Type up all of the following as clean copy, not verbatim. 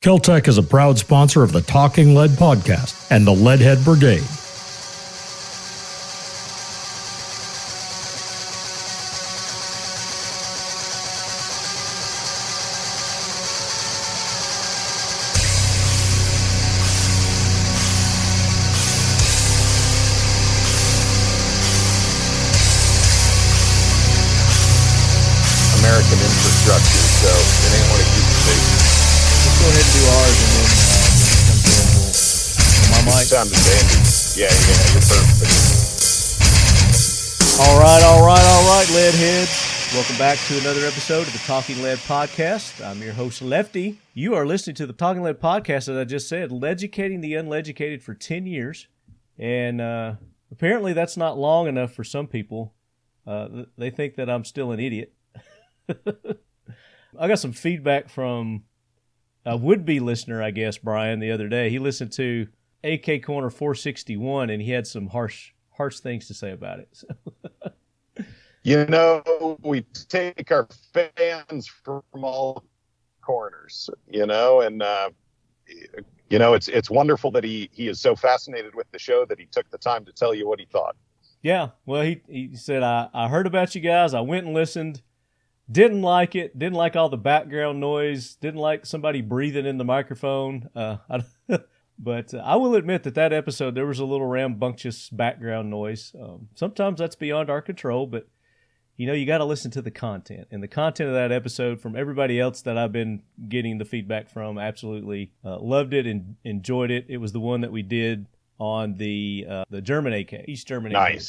Keltec is a proud sponsor of the Talking Lead podcast and the Leadhead Brigade. American infrastructure, so it ain't what it used to be. Let's go ahead and do ours, and then my mic. You sounded dandy. Yeah, you're perfect. All right, Leadheads. Welcome back to another episode of the Talking Lead podcast. I'm your host, Lefty. You are listening to the Talking Lead podcast, as I just said, leducating the uneducated for 10 years. And apparently that's not long enough for some people. They think that I'm still an idiot. I got some feedback from a would-be listener, I guess, Brian, the other day. He listened to AK Corner 461, and he had some harsh things to say about it. So. You know, we take our fans from all corners, and it's wonderful that he is so fascinated with the show that he took the time to tell you what he thought. Yeah, well, he said, I heard about you guys. I went and listened. Didn't like it. Didn't like all the background noise. Didn't like somebody breathing in the microphone. But I will admit that episode, there was a little rambunctious background noise. Sometimes that's beyond our control, but, you got to listen to the content. And the content of that episode, from everybody else that I've been getting the feedback from, absolutely loved it and enjoyed it. It was the one that we did on the German AK, East German AK.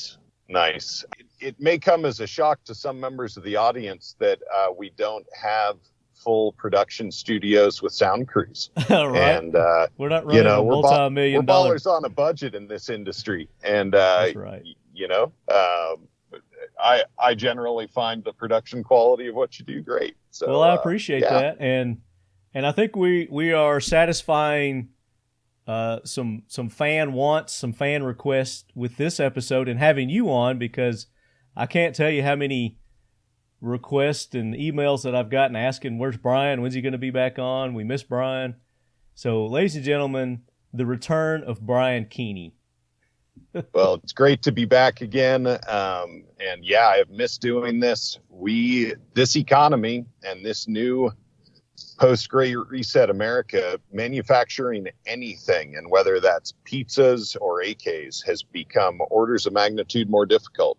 Nice. It may come as a shock to some members of the audience that we don't have full production studios with sound crews. Right. And we're not running a multi-million dollar. We're ballers on a budget in this industry. And that's right. I generally find the production quality of what you do great. So well, I appreciate that, and I think we are satisfying some fan wants, some fan requests with this episode and having you on, because I can't tell you how many requests and emails that I've gotten asking, where's Brian? When's he going to be back on? We miss Brian. So, ladies and gentlemen, the return of Brian Keeney. Well, it's great to be back again. And yeah, I have missed doing this. This economy and this new post-Great Reset America, manufacturing anything, and whether that's pizzas or AKs, has become orders of magnitude more difficult.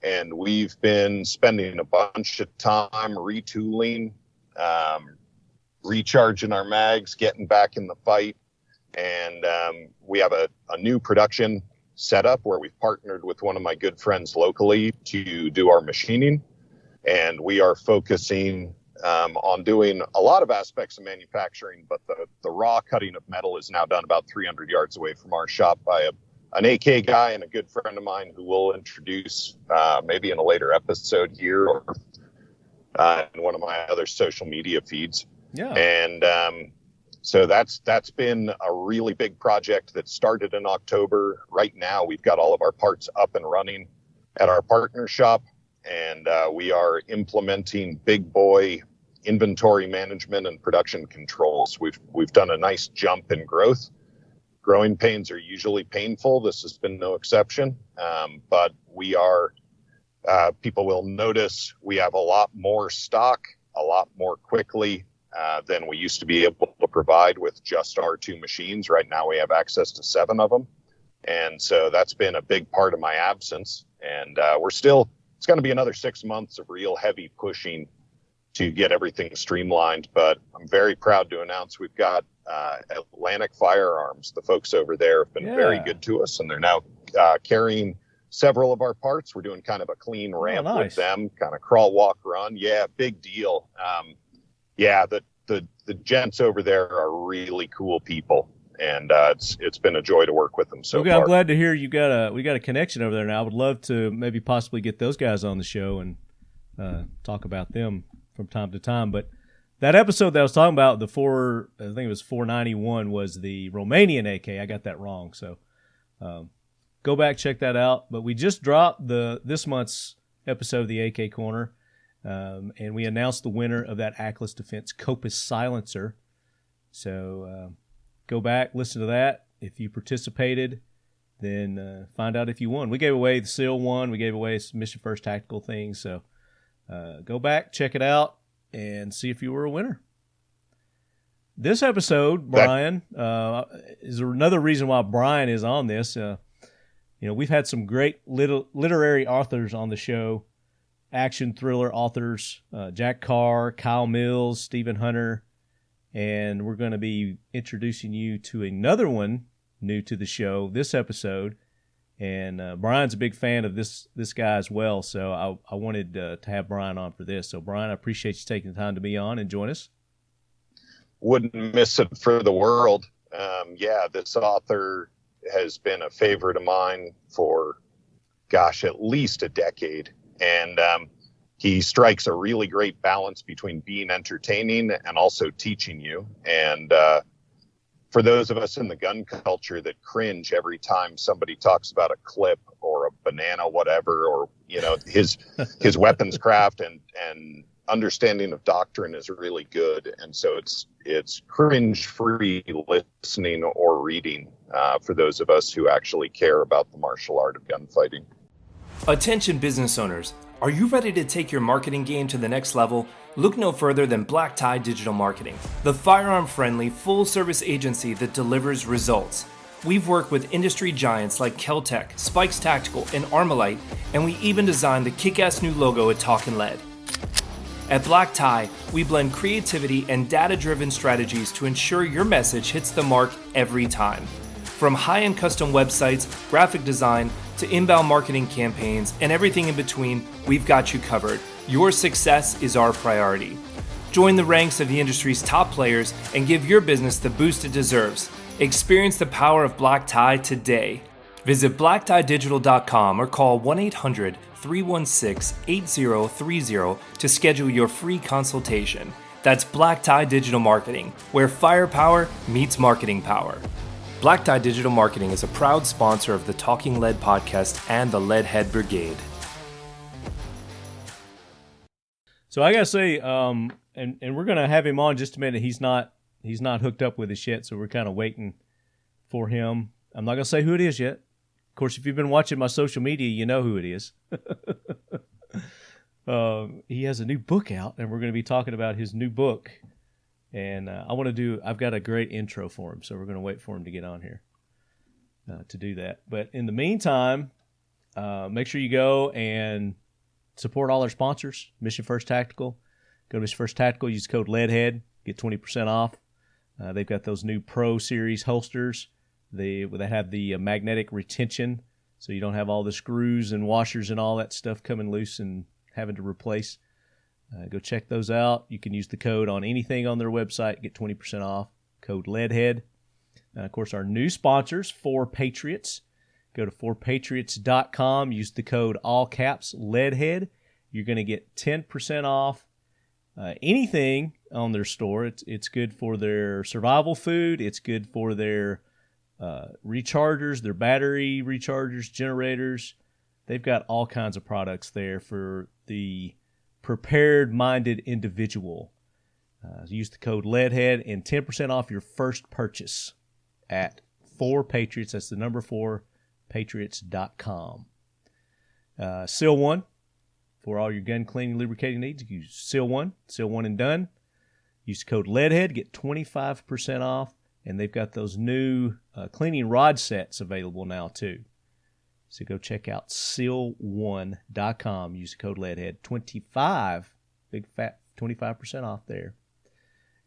And we've been spending a bunch of time retooling, recharging our mags, getting back in the fight. And we have a new production setup where we've partnered with one of my good friends locally to do our machining. And we are focusing on doing a lot of aspects of manufacturing, but the raw cutting of metal is now done about 300 yards away from our shop by an AK guy and a good friend of mine who we'll introduce maybe in a later episode here or in one of my other social media feeds. Yeah. And so that's been a really big project that started in October. Right now, we've got all of our parts up and running at our partner shop, and we are implementing big boy inventory management and production controls. We've done a nice jump in growth. Growing pains are usually painful. This has been no exception. But we are, people will notice we have a lot more stock, a lot more quickly than we used to be able to provide with just our two machines. Right now we have access to 7 of them. And so that's been a big part of my absence. And it's going to be another 6 months of real heavy pushing to get everything streamlined. But I'm very proud to announce we've got Atlantic Firearms. The folks over there have been very good to us, and they're now carrying several of our parts. We're doing kind of a clean ramp with them, kind of crawl, walk, run. Yeah, big deal. The gents over there are really cool people, and it's been a joy to work with them so far. I'm glad to hear we got a connection over there now. I would love to maybe possibly get those guys on the show and talk about them from time to time. But that episode that I was talking about, I think it was 491, was the Romanian AK. I got that wrong, so go back, check that out. But we just dropped this month's episode of the AK Corner, and we announced the winner of that Atlas Defense Copus silencer. So go back, listen to that. If you participated, then find out if you won. We gave away the SEAL one. We gave away some Mission First Tactical things. So go back, check it out, and see if you were a winner. This episode, Brian, is another reason why Brian is on this. We've had some great literary authors on the show, action thriller authors, Jack Carr, Kyle Mills, Stephen Hunter, and we're going to be introducing you to another one new to the show this episode. And Brian's a big fan of this guy as well, so I wanted to have Brian on for this. So, Brian, I appreciate you taking the time to be on and join us. Wouldn't miss it for the world. This author has been a favorite of mine for, at least a decade. And he strikes a really great balance between being entertaining and also teaching you. And for those of us in the gun culture that cringe every time somebody talks about a clip or a banana, whatever, or, his weapons craft and understanding of doctrine is really good. And so it's cringe-free listening or reading for those of us who actually care about the martial art of gunfighting. Attention business owners, are you ready to take your marketing game to the next level? Look no further than Black Tie Digital Marketing, the firearm-friendly, full-service agency that delivers results. We've worked with industry giants like Keltec, Spikes Tactical, and Armalite, and we even designed the kick-ass new logo at Talkin' Lead. At Black Tie, we blend creativity and data-driven strategies to ensure your message hits the mark every time. From high-end custom websites, graphic design, to inbound marketing campaigns, and everything in between, we've got you covered. Your success is our priority. Join the ranks of the industry's top players and give your business the boost it deserves. Experience the power of Black Tie today. Visit blacktieDigital.com or call 1-800-316-8030 to schedule your free consultation. That's Black Tie Digital Marketing, where firepower meets marketing power. Black Tie Digital Marketing is a proud sponsor of the Talking Lead podcast and the Leadhead Brigade. So I gotta say, and we're gonna have him on just a minute. He's not hooked up with us yet, so we're kind of waiting for him. I'm not gonna say who it is yet. Of course, if you've been watching my social media, you know who it is. He has a new book out, and we're going to be talking about his new book. And I've got a great intro for him, so we're going to wait for him to get on here to do that. But in the meantime, make sure you go and support all our sponsors. Mission First Tactical. Go to Mission First Tactical, use code LEADHEAD, get 20% off. They've got those new Pro Series holsters. They have the magnetic retention, so you don't have all the screws and washers and all that stuff coming loose and having to replace. Go check those out. You can use the code on anything on their website, get 20% off, code LEADHEAD. Of course, our new sponsors, 4Patriots. Go to 4patriots.com, use the code all caps LEADHEAD. You're going to get 10% off anything on their store. It's good for their survival food. It's good for their rechargers, their battery rechargers, generators. They've got all kinds of products there for the prepared-minded individual. Use the code LEADHEAD and 10% off your first purchase at 4Patriots. That's the number 4, patriots.com. Seal 1 for all your gun cleaning lubricating needs. Use Seal 1 and done. Use the code LEADHEAD, get 25% off. And they've got those new cleaning rod sets available now, too. So go check out seal1.com. Use the code LEADHEAD. 25, big fat 25% off there.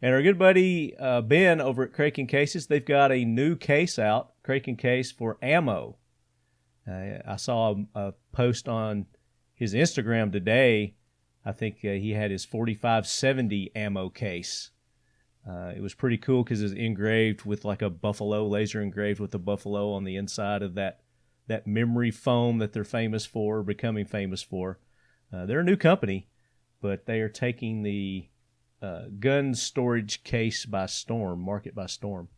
And our good buddy Ben over at Kraken Cases, they've got a new case out, Kraken case for ammo. I saw a post on his Instagram today. I think he had his 4570 ammo case. It was pretty cool because it's engraved with like a buffalo, laser engraved with a buffalo on the inside of that memory foam that they're famous for, becoming famous for. They're a new company, but they are taking the gun storage case by storm, market by storm.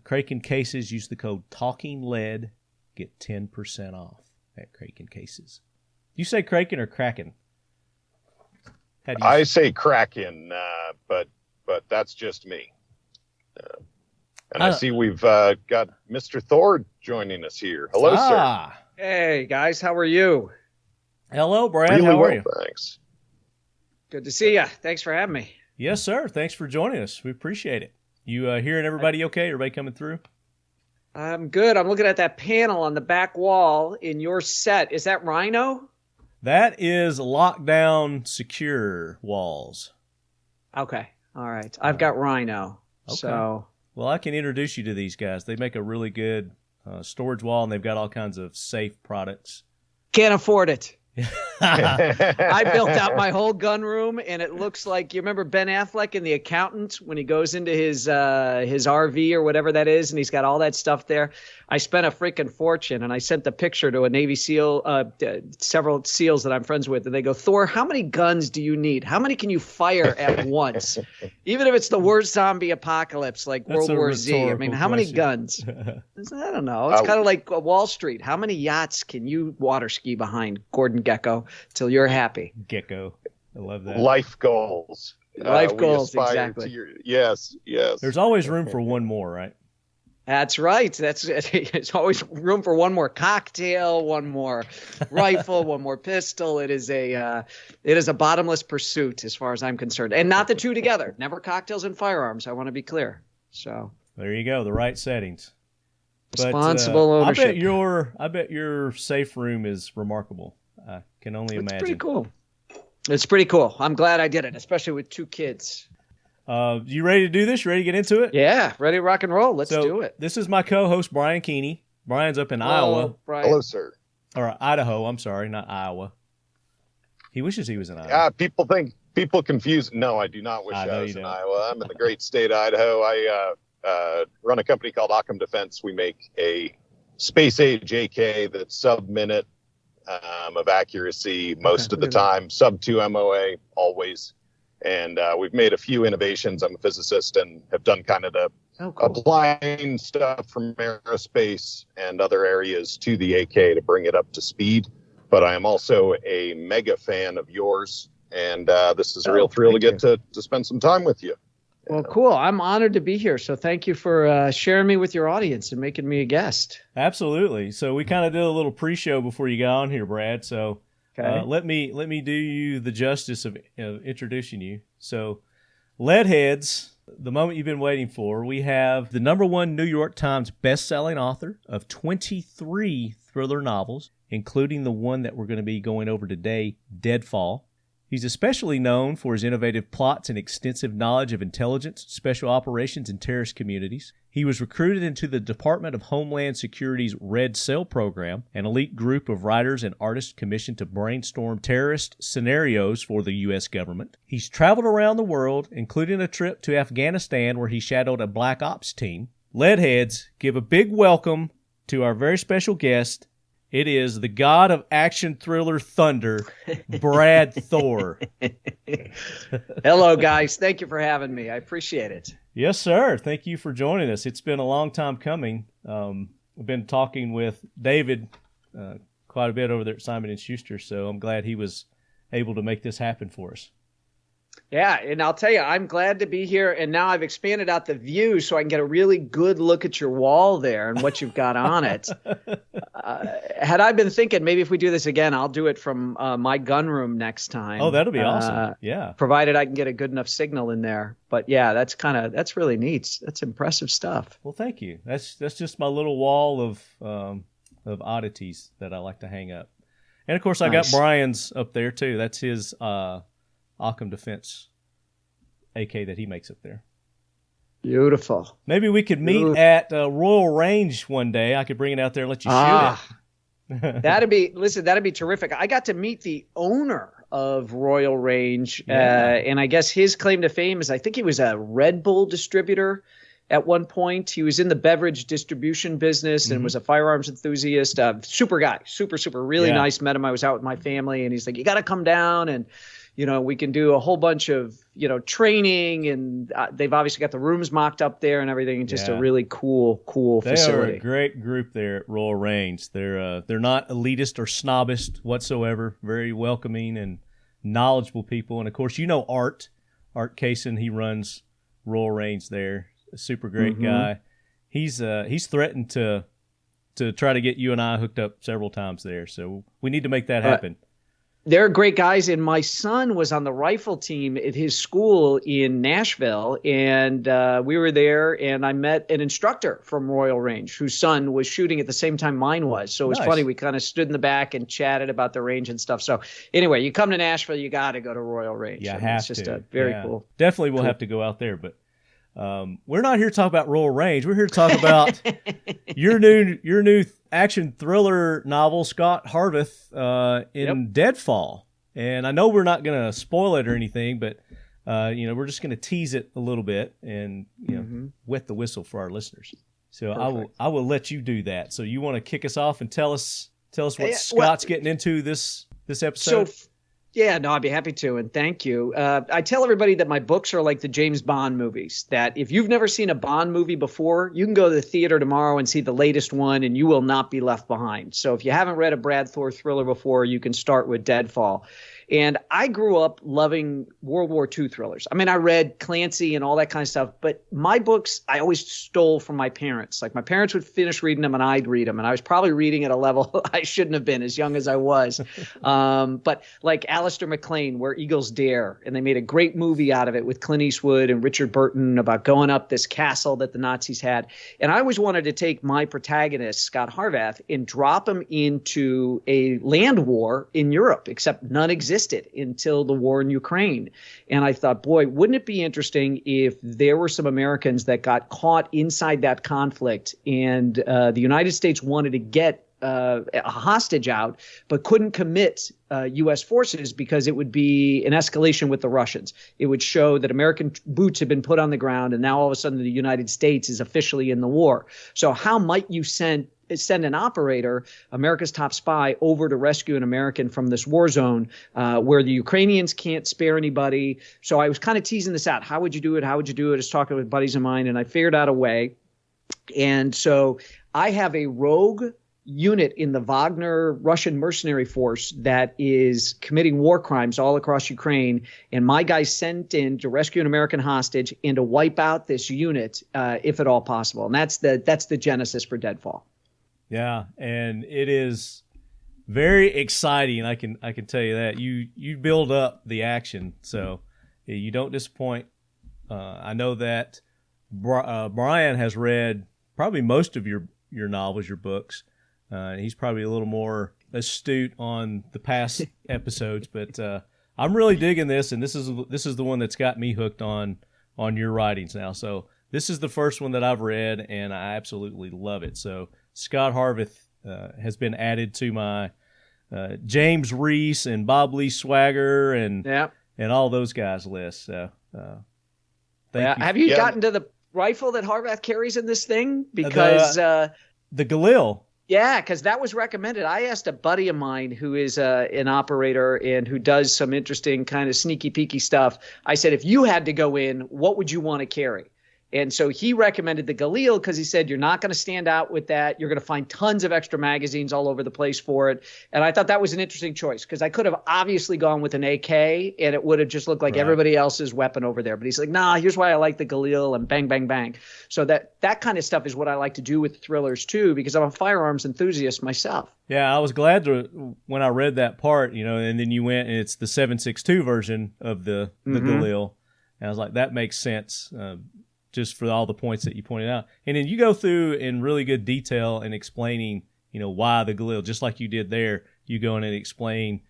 Kraken Cases, use the code TALKINGLEAD, get 10% off at Kraken Cases. You say Kraken or Kraken? I say Kraken, but that's just me. And I see we've got Mr. Thor joining us here. Hello, sir. Hey, guys. How are you? Hello, Brad. Really How well, are you? thanks. Good to see you. Thanks for having me. Yes, sir. Thanks for joining us. We appreciate it. You hearing everybody okay? Everybody coming through? I'm good. I'm looking at that panel on the back wall in your set. Is that Rhino? That is lockdown secure walls. Okay. All right. I've got Rhino. Okay. So, Well, I can introduce you to these guys. They make a really good storage wall, and they've got all kinds of safe products. can't afford it. I built out my whole gun room, and it looks like, you remember Ben Affleck in The Accountant when he goes into his RV or whatever that is, and he's got all that stuff there. I spent a freaking fortune, and I sent the picture to a Navy SEAL, several SEALs that I'm friends with, and they go, Thor, how many guns do you need? How many can you fire at once? Even if it's the worst zombie apocalypse like That's World War Z. I mean, how many guns? I don't know. It's kind of like Wall Street. How many yachts can you water ski behind, Gordon Gecko, till you're happy? Gecko. I love that. Life goals. Life goals, aspire exactly. Yes. There's always room for one more, right? That's right. There's always room for one more cocktail, one more rifle, one more pistol. It is a bottomless pursuit as far as I'm concerned, and not the two together. Never cocktails and firearms. I want to be clear. So There you go. The right settings. Responsible ownership. I bet your safe room is remarkable. I can only imagine. It's pretty cool. It's pretty cool. I'm glad I did it, especially with two kids. You ready to do this? You ready to get into it? Yeah, ready to rock and roll. Let's do it. This is my co-host, Brian Keeney. Brian's up in Iowa. Brian. Hello, sir. Or Idaho, I'm sorry, not Iowa. He wishes he was in Iowa. People confuse. No, I do not wish I was in Iowa. I'm in the great state of Idaho. I run a company called Occam Defense. We make a space-age AK that's sub-minute of accuracy most of the time, sub-2 MOA always. And we've made a few innovations. I'm a physicist and have done kind of the applying stuff from aerospace and other areas to the AK to bring it up to speed. But I am also a mega fan of yours, and this is a real thrill to get to spend some time with you. Well, cool. I'm honored to be here. So thank you for sharing me with your audience and making me a guest. Absolutely. So we kind of did a little pre-show before you got on here, Brad. So let me do you the justice of introducing you. So Leadheads, the moment you've been waiting for, we have the #1 New York Times best-selling author of 23 thriller novels, including the one that we're going to be going over today, Deadfall. He's especially known for his innovative plots and extensive knowledge of intelligence, special operations, and terrorist communities. He was recruited into the Department of Homland Security's Red Cell program, an elite group of writers and artists commissioned to brainstorm terrorist scenarios for the U.S. government. He's traveled around the world, including a trip to Afghanistan where he shadowed a black ops team. Leadheads, give a big welcome to our very special guest. It is the god of action thriller thunder, Brad Thor. Hello, guys. Thank you for having me. I appreciate it. Yes, sir. Thank you for joining us. It's been a long time coming. I've been talking with David quite a bit over there at Simon & Schuster, so I'm glad he was able to make this happen for us. Yeah, and I'll tell you, I'm glad to be here, and now I've expanded out the view so I can get a really good look at your wall there and what you've got on it. Had I been thinking maybe if we do this again, I'll do it from my gun room next time. Oh, that'll be awesome. Yeah. Provided I can get a good enough signal in there. But yeah, that's really neat. That's impressive stuff. Well, thank you. That's just my little wall of oddities that I like to hang up. And of course, I got Brian's up there too. That's his Occam Defense AK that he makes up there. Beautiful. Maybe we could meet at Royal Range one day. I could bring it out there and let you shoot it. That'd be terrific. I got to meet the owner of Royal Range, and I guess his claim to fame is I think he was a Red Bull distributor at one point. He was in the beverage distribution business and was a firearms enthusiast. Super guy, super, really nice. Met him. I was out with my family, and he's like, you got to come down and we can do a whole bunch of, training, and they've obviously got the rooms mocked up there and everything. Just a really cool facility. They are a great group there at Royal Range. They're not elitist or snobbist whatsoever. Very welcoming and knowledgeable people. And of course, Art Kaysen, he runs Royal Range there. A super great guy. he's threatened to try to get you and I hooked up several times there. So we need to make that happen. They're great guys, and my son was on the rifle team at his school in Nashville, and we were there, and I met an instructor from Royal Range whose son was shooting at the same time mine was. So it was funny. We kind of stood in the back and chatted about the range and stuff. So anyway, you come to Nashville, you got to go to Royal Range. Yeah, it's just very cool. Definitely we'll have to go out there, but we're not here to talk about Royal Range. We're here to talk about your new action thriller novel, Scot Harvath, in Deadfall. And I know we're not going to spoil it or anything, but we're just going to tease it a little bit and wet the whistle for our listeners. So I will let you do that. So you want to kick us off and tell us what Scott's getting into this episode? Yeah, no, I'd be happy to, and thank you. I tell everybody that my books are like the James Bond movies, that if you've never seen a Bond movie before, you can go to the theater tomorrow and see the latest one, and you will not be left behind. So if you haven't read a Brad Thor thriller before, you can start with Deadfall. And I grew up loving World War II thrillers. I mean, I read Clancy and all that kind of stuff, but my books I always stole from my parents. Like my parents would finish reading them and I'd read them, and I was probably reading at a level I shouldn't have been as young as I was. But like Alistair MacLean, Where Eagles Dare, and they made a great movie out of it with Clint Eastwood and Richard Burton about going up this castle that the Nazis had. And I always wanted to take my protagonist, Scot Harvath, and drop him into a land war in Europe, except none existed until the war in Ukraine. And I thought, boy, wouldn't it be interesting if there were some Americans that got caught inside that conflict and the United States wanted to get a hostage out, but couldn't commit U.S. forces because it would be an escalation with the Russians. It would show that American boots had been put on the ground, and now all of a sudden the United States is officially in the war. So how might you send an operator, America's top spy, over to rescue an American from this war zone where the Ukrainians can't spare anybody? So I was kind of teasing this out. How would you do it? I was talking with buddies of mine, and I figured out a way. And so I have a rogue unit in the Wagner Russian mercenary force that is committing war crimes all across Ukraine. And my guys sent in to rescue an American hostage and to wipe out this unit, if at all possible. And that's the genesis for Deadfall. Yeah, and it is very exciting. I can tell you that. You build up the action, so you don't disappoint. I know that Brian has read probably most of your novels, your books. He's probably a little more astute on the past episodes, but I'm really digging this, and this is the one that's got me hooked on your writings now. So this is the first one that I've read, and I absolutely love it. So Scot Harvath has been added to my James Reese and Bob Lee Swagger and all those guys list. So thank you. Have you gotten to the rifle that Harvath carries in this thing? Because the Galil. Yeah, because that was recommended. I asked a buddy of mine who is an operator and who does some interesting kind of sneaky peeky stuff. I said, if you had to go in, what would you want to carry? And so he recommended the Galil because he said, you're not going to stand out with that. You're going to find tons of extra magazines all over the place for it. And I thought that was an interesting choice because I could have obviously gone with an AK and it would have just looked like everybody else's weapon over there. But he's like, nah, here's why I like the Galil, and bang, bang, bang. So that kind of stuff is what I like to do with thrillers too, because I'm a firearms enthusiast myself. Yeah, I was glad when I read that part, and then you went and it's the 7.62 version of the Galil. And I was like, that makes sense. Just for all the points that you pointed out. And then you go through in really good detail and explaining, why the Galil, just like you did there, you go in and explain,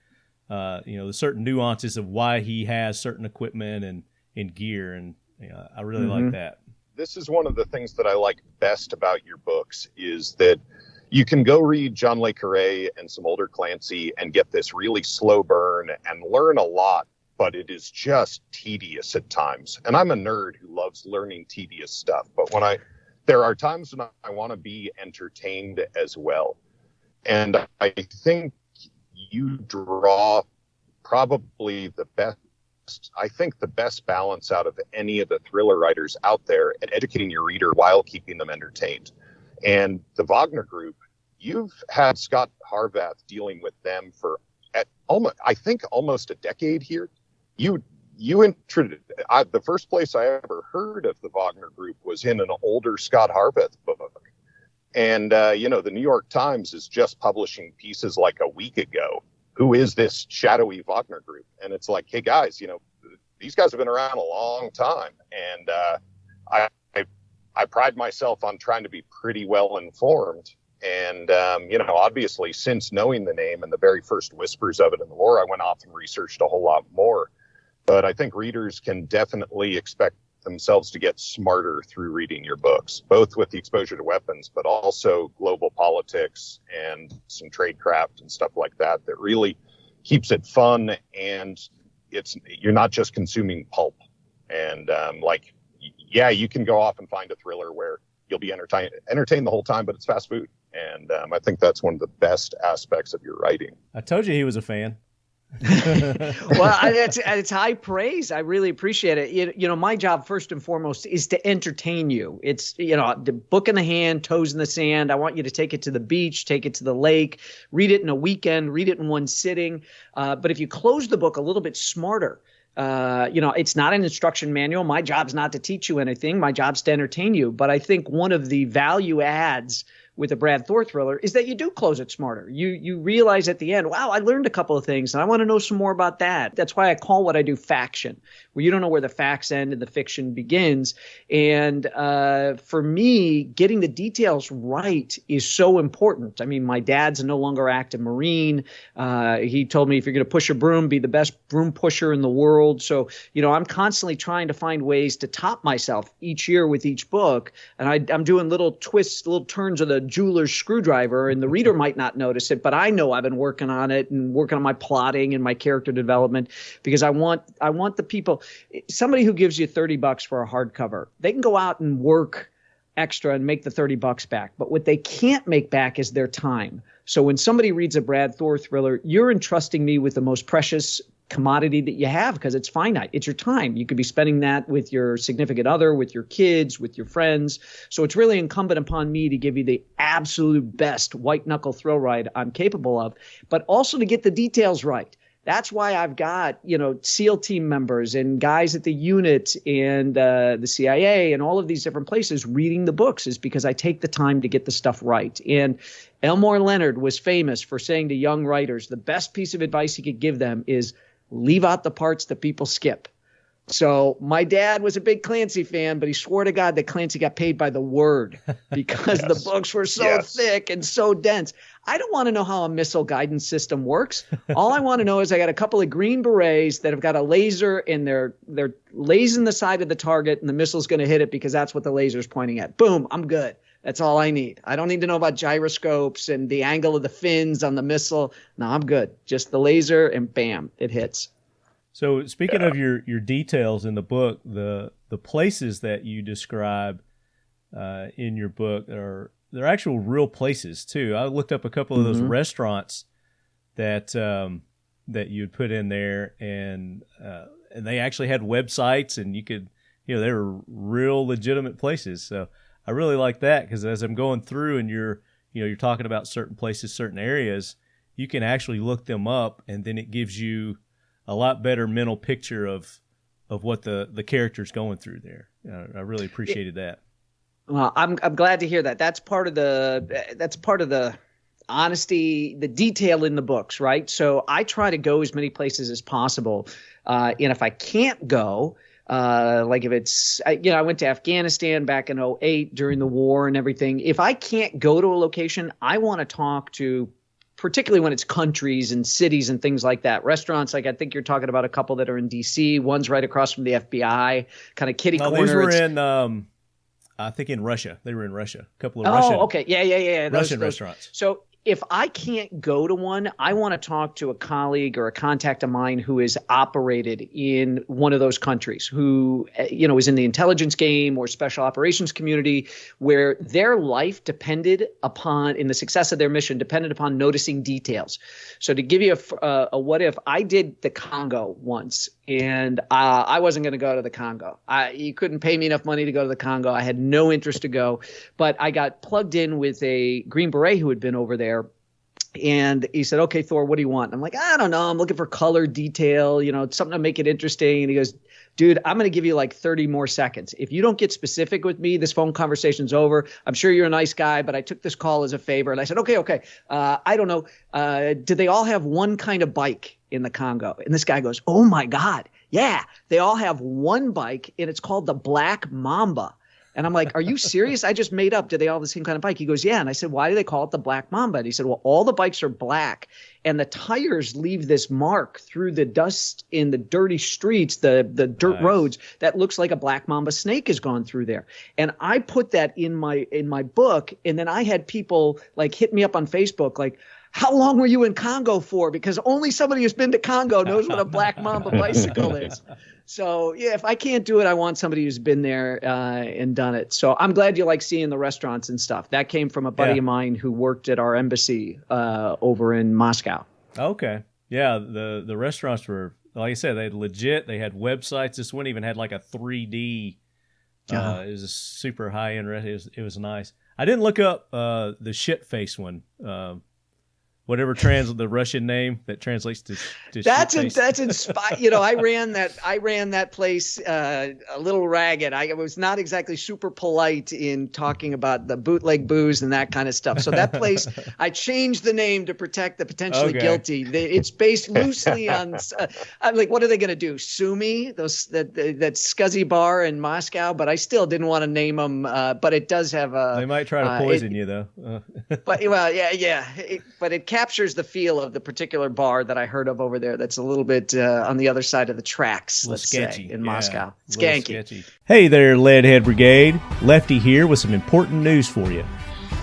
the certain nuances of why he has certain equipment and gear. And I really like that. This is one of the things that I like best about your books is that you can go read John Le Carré and some older Clancy and get this really slow burn and learn a lot. But it is just tedious at times. And I'm a nerd who loves learning tedious stuff. But there are times when I want to be entertained as well. And I think you draw probably the best balance out of any of the thriller writers out there at educating your reader while keeping them entertained. And the Wagner Group, you've had Scot Harvath dealing with them for almost a decade here. The first place I ever heard of the Wagner Group was in an older Scot Harvath book And, the New York Times is just publishing pieces like a week ago. Who is this shadowy Wagner group? And it's like, hey, guys, these guys have been around a long time. And I pride myself on trying to be pretty well informed. And, obviously, since knowing the name and the very first whispers of it in the war, I went off and researched a whole lot more. But I think readers can definitely expect themselves to get smarter through reading your books, both with the exposure to weapons, but also global politics and some tradecraft and stuff like that really keeps it fun. And you're not just consuming pulp. And you can go off and find a thriller where you'll be entertained the whole time, but it's fast food. And I think that's one of the best aspects of your writing. I told you he was a fan. Well, it's high praise. I really appreciate it. My job first and foremost is to entertain you. It's, the book in the hand, toes in the sand. I want you to take it to the beach, take it to the lake, read it in a weekend, read it in one sitting. But if you close the book a little bit smarter, it's not an instruction manual. My job's not to teach you anything. My job's to entertain you. But I think one of the value adds with a Brad Thor thriller is that you do close it smarter. You realize at the end, wow, I learned a couple of things and I want to know some more about that. That's why I call what I do faction, where you don't know where the facts end and the fiction begins. And for me, getting the details right is so important. I mean, my dad's a no longer active Marine. He told me, if you're going to push a broom, be the best broom pusher in the world. So, I'm constantly trying to find ways to top myself each year with each book. And I'm doing little twists, little turns of the jeweler's screwdriver, and the reader might not notice it, but I know I've been working on it and working on my plotting and my character development, because I want the people, somebody who gives you $30 for a hardcover, they can go out and work extra and make the $30 back. But what they can't make back is their time. So when somebody reads a Brad Thor thriller, you're entrusting me with the most precious commodity that you have, because it's finite. It's your time. You could be spending that with your significant other, with your kids, with your friends. So it's really incumbent upon me to give you the absolute best white knuckle thrill ride I'm capable of, but also to get the details right. That's why I've got, SEAL team members and guys at the unit and the CIA and all of these different places reading the books, is because I take the time to get the stuff right. And Elmore Leonard was famous for saying to young writers, the best piece of advice he could give them is leave out the parts that people skip. So my dad was a big Clancy fan, but he swore to God that Clancy got paid by the word, because the books were so thick and so dense. I don't want to know how a missile guidance system works. All I want to know is I got a couple of green berets that have got a laser, and they're lasing the side of the target, and the missile's going to hit it because that's what the laser's pointing at. Boom, I'm good. That's all I need. I don't need to know about gyroscopes and the angle of the fins on the missile. No, I'm good. Just the laser, and bam, it hits. So speaking of your details in the book, the places that you describe in your book they're actual real places too. I looked up a couple of those restaurants that you'd put in there, and they actually had websites, and you could, they were real legitimate places. So I really like that, because as I'm going through and you're talking about certain places, certain areas, you can actually look them up, and then it gives you a lot better mental picture of what the character's going through there. I really appreciated that. Well, I'm glad to hear that. That's part of the honesty, the detail in the books, right? So I try to go as many places as possible. And if I can't go, like if it's, I went to Afghanistan back in 2008 during the war and everything. If I can't go to a location, I want to talk to, particularly when it's countries and cities and things like that. Restaurants, like I think you're talking about a couple that are in D.C. One's right across from the FBI, kind of kitty corner. These were in, I think in Russia. They were in Russia. A couple of Russian. Oh, okay. Yeah. Russian restaurants. So if I can't go to one, I want to talk to a colleague or a contact of mine who is operated in one of those countries, who, is in the intelligence game or special operations community, where their life depended upon, in the success of their mission, depended upon noticing details. So to give you a what if, I did the Congo once, and I wasn't going to go to the Congo. You couldn't pay me enough money to go to the Congo. I had no interest to go, but I got plugged in with a Green Beret who had been over there. And he said, okay, Thor, what do you want? I'm like, I don't know. I'm looking for color detail, something to make it interesting. And he goes, dude, I'm going to give you like 30 more seconds. If you don't get specific with me, this phone conversation's over. I'm sure you're a nice guy, but I took this call as a favor. And I said, okay. I don't know. Do they all have one kind of bike in the Congo? And this guy goes, oh my God. Yeah, they all have one bike, and it's called the Black Mamba. And I'm like, are you serious? I just made up. Do they all have the same kind of bike? He goes, yeah. And I said, why do they call it the Black Mamba? And he said, well, all the bikes are black, and the tires leave this mark through the dust in the dirty streets, the dirt roads, that looks like a Black Mamba snake has gone through there. And I put that in my book, and then I had people like hit me up on Facebook like, how long were you in Congo for? Because only somebody who's been to Congo knows what a Black Mamba bicycle is. So, yeah, if I can't do it, I want somebody who's been there and done it. So I'm glad you like seeing the restaurants and stuff. That came from a buddy of mine who worked at our embassy over in Moscow. Okay. Yeah, the restaurants were, like I said, they had legit. They had websites. This one even had like a 3D. It was a super high-end restaurant. It was nice. I didn't look up the shit-face one. Whatever the Russian name that translates to that's inspired. I ran that place a little ragged. I was not exactly super polite in talking about the bootleg booze and that kind of stuff. So that place, I changed the name to protect the potentially guilty. It's based loosely on. I'm like, what are they going to do? Sue me? That scuzzy bar in Moscow? But I still didn't want to name them. But it does have a. They might try to poison you though. But yeah. But it captures the feel of the particular bar that I heard of over there. That's a little bit on the other side of the tracks, let's sketchy. say, in Moscow. Skanky. Hey there, Leadhead Brigade. Lefty here with some important news for you.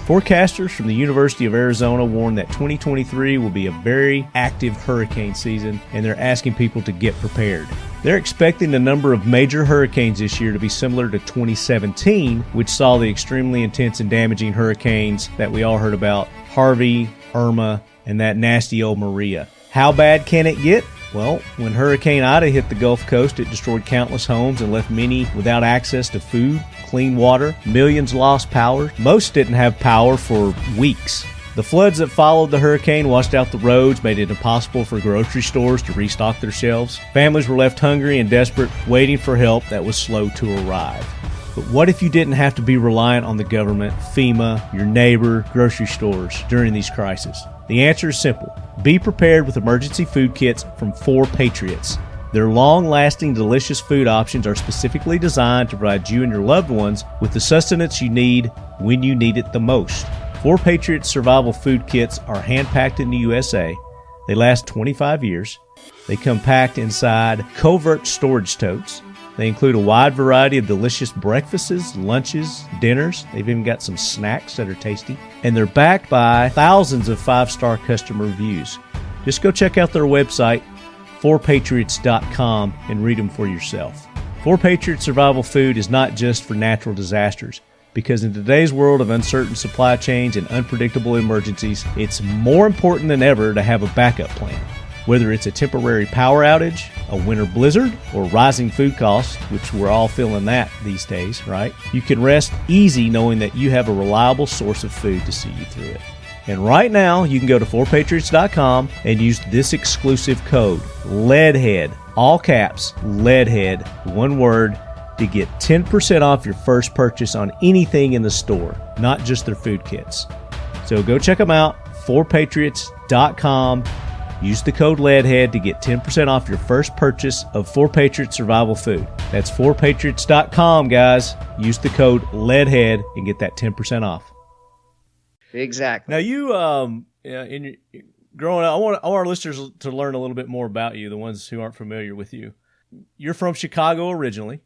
Forecasters from the University of Arizona warn that 2023 will be a very active hurricane season, and they're asking people to get prepared. They're expecting the number of major hurricanes this year to be similar to 2017, which saw the extremely intense and damaging hurricanes that we all heard about, Harvey, Irma, and that nasty old Maria. How bad can it get? Well, when Hurricane Ida hit the Gulf Coast, it destroyed countless homes and left many without access to food, clean water. Millions lost power. Most didn't have power for weeks. The floods that followed the hurricane washed out the roads, made it impossible for grocery stores to restock their shelves. Families were left hungry and desperate, waiting for help that was slow to arrive. But what if you didn't have to be reliant on the government, FEMA, your neighbor, grocery stores during these crises? The answer is simple. Be prepared with emergency food kits from 4 Patriots. Their long-lasting, delicious food options are specifically designed to provide you and your loved ones with the sustenance you need when you need it the most. 4 Patriots survival food kits are hand-packed in the USA. They last 25 years. They come packed inside covert storage totes. They include a wide variety of delicious breakfasts, lunches, dinners. They've even got some snacks that are tasty. And they're backed by thousands of 5-star customer reviews. Just go check out their website, 4patriots.com, and read them for yourself. 4 Patriots Survival Food is not just for natural disasters, because in today's world of uncertain supply chains and unpredictable emergencies, it's more important than ever to have a backup plan. Whether it's a temporary power outage, a winter blizzard, or rising food costs, which we're all feeling that these days, right? You can rest easy knowing that you have a reliable source of food to see you through it. And right now, you can go to 4patriots.com and use this exclusive code, LEADHEAD, all caps, LEADHEAD, one word, to get 10% off your first purchase on anything in the store, not just their food kits. So go check them out, 4patriots.com. Use the code LEADHEAD to get 10% off your first purchase of 4 Patriots Survival Food. That's 4patriots.com, guys. Use the code LEADHEAD and get that 10% off. Exactly. Now you, in your, growing up, I want our listeners to learn a little bit more about you, the ones who aren't familiar with you. You're from Chicago originally.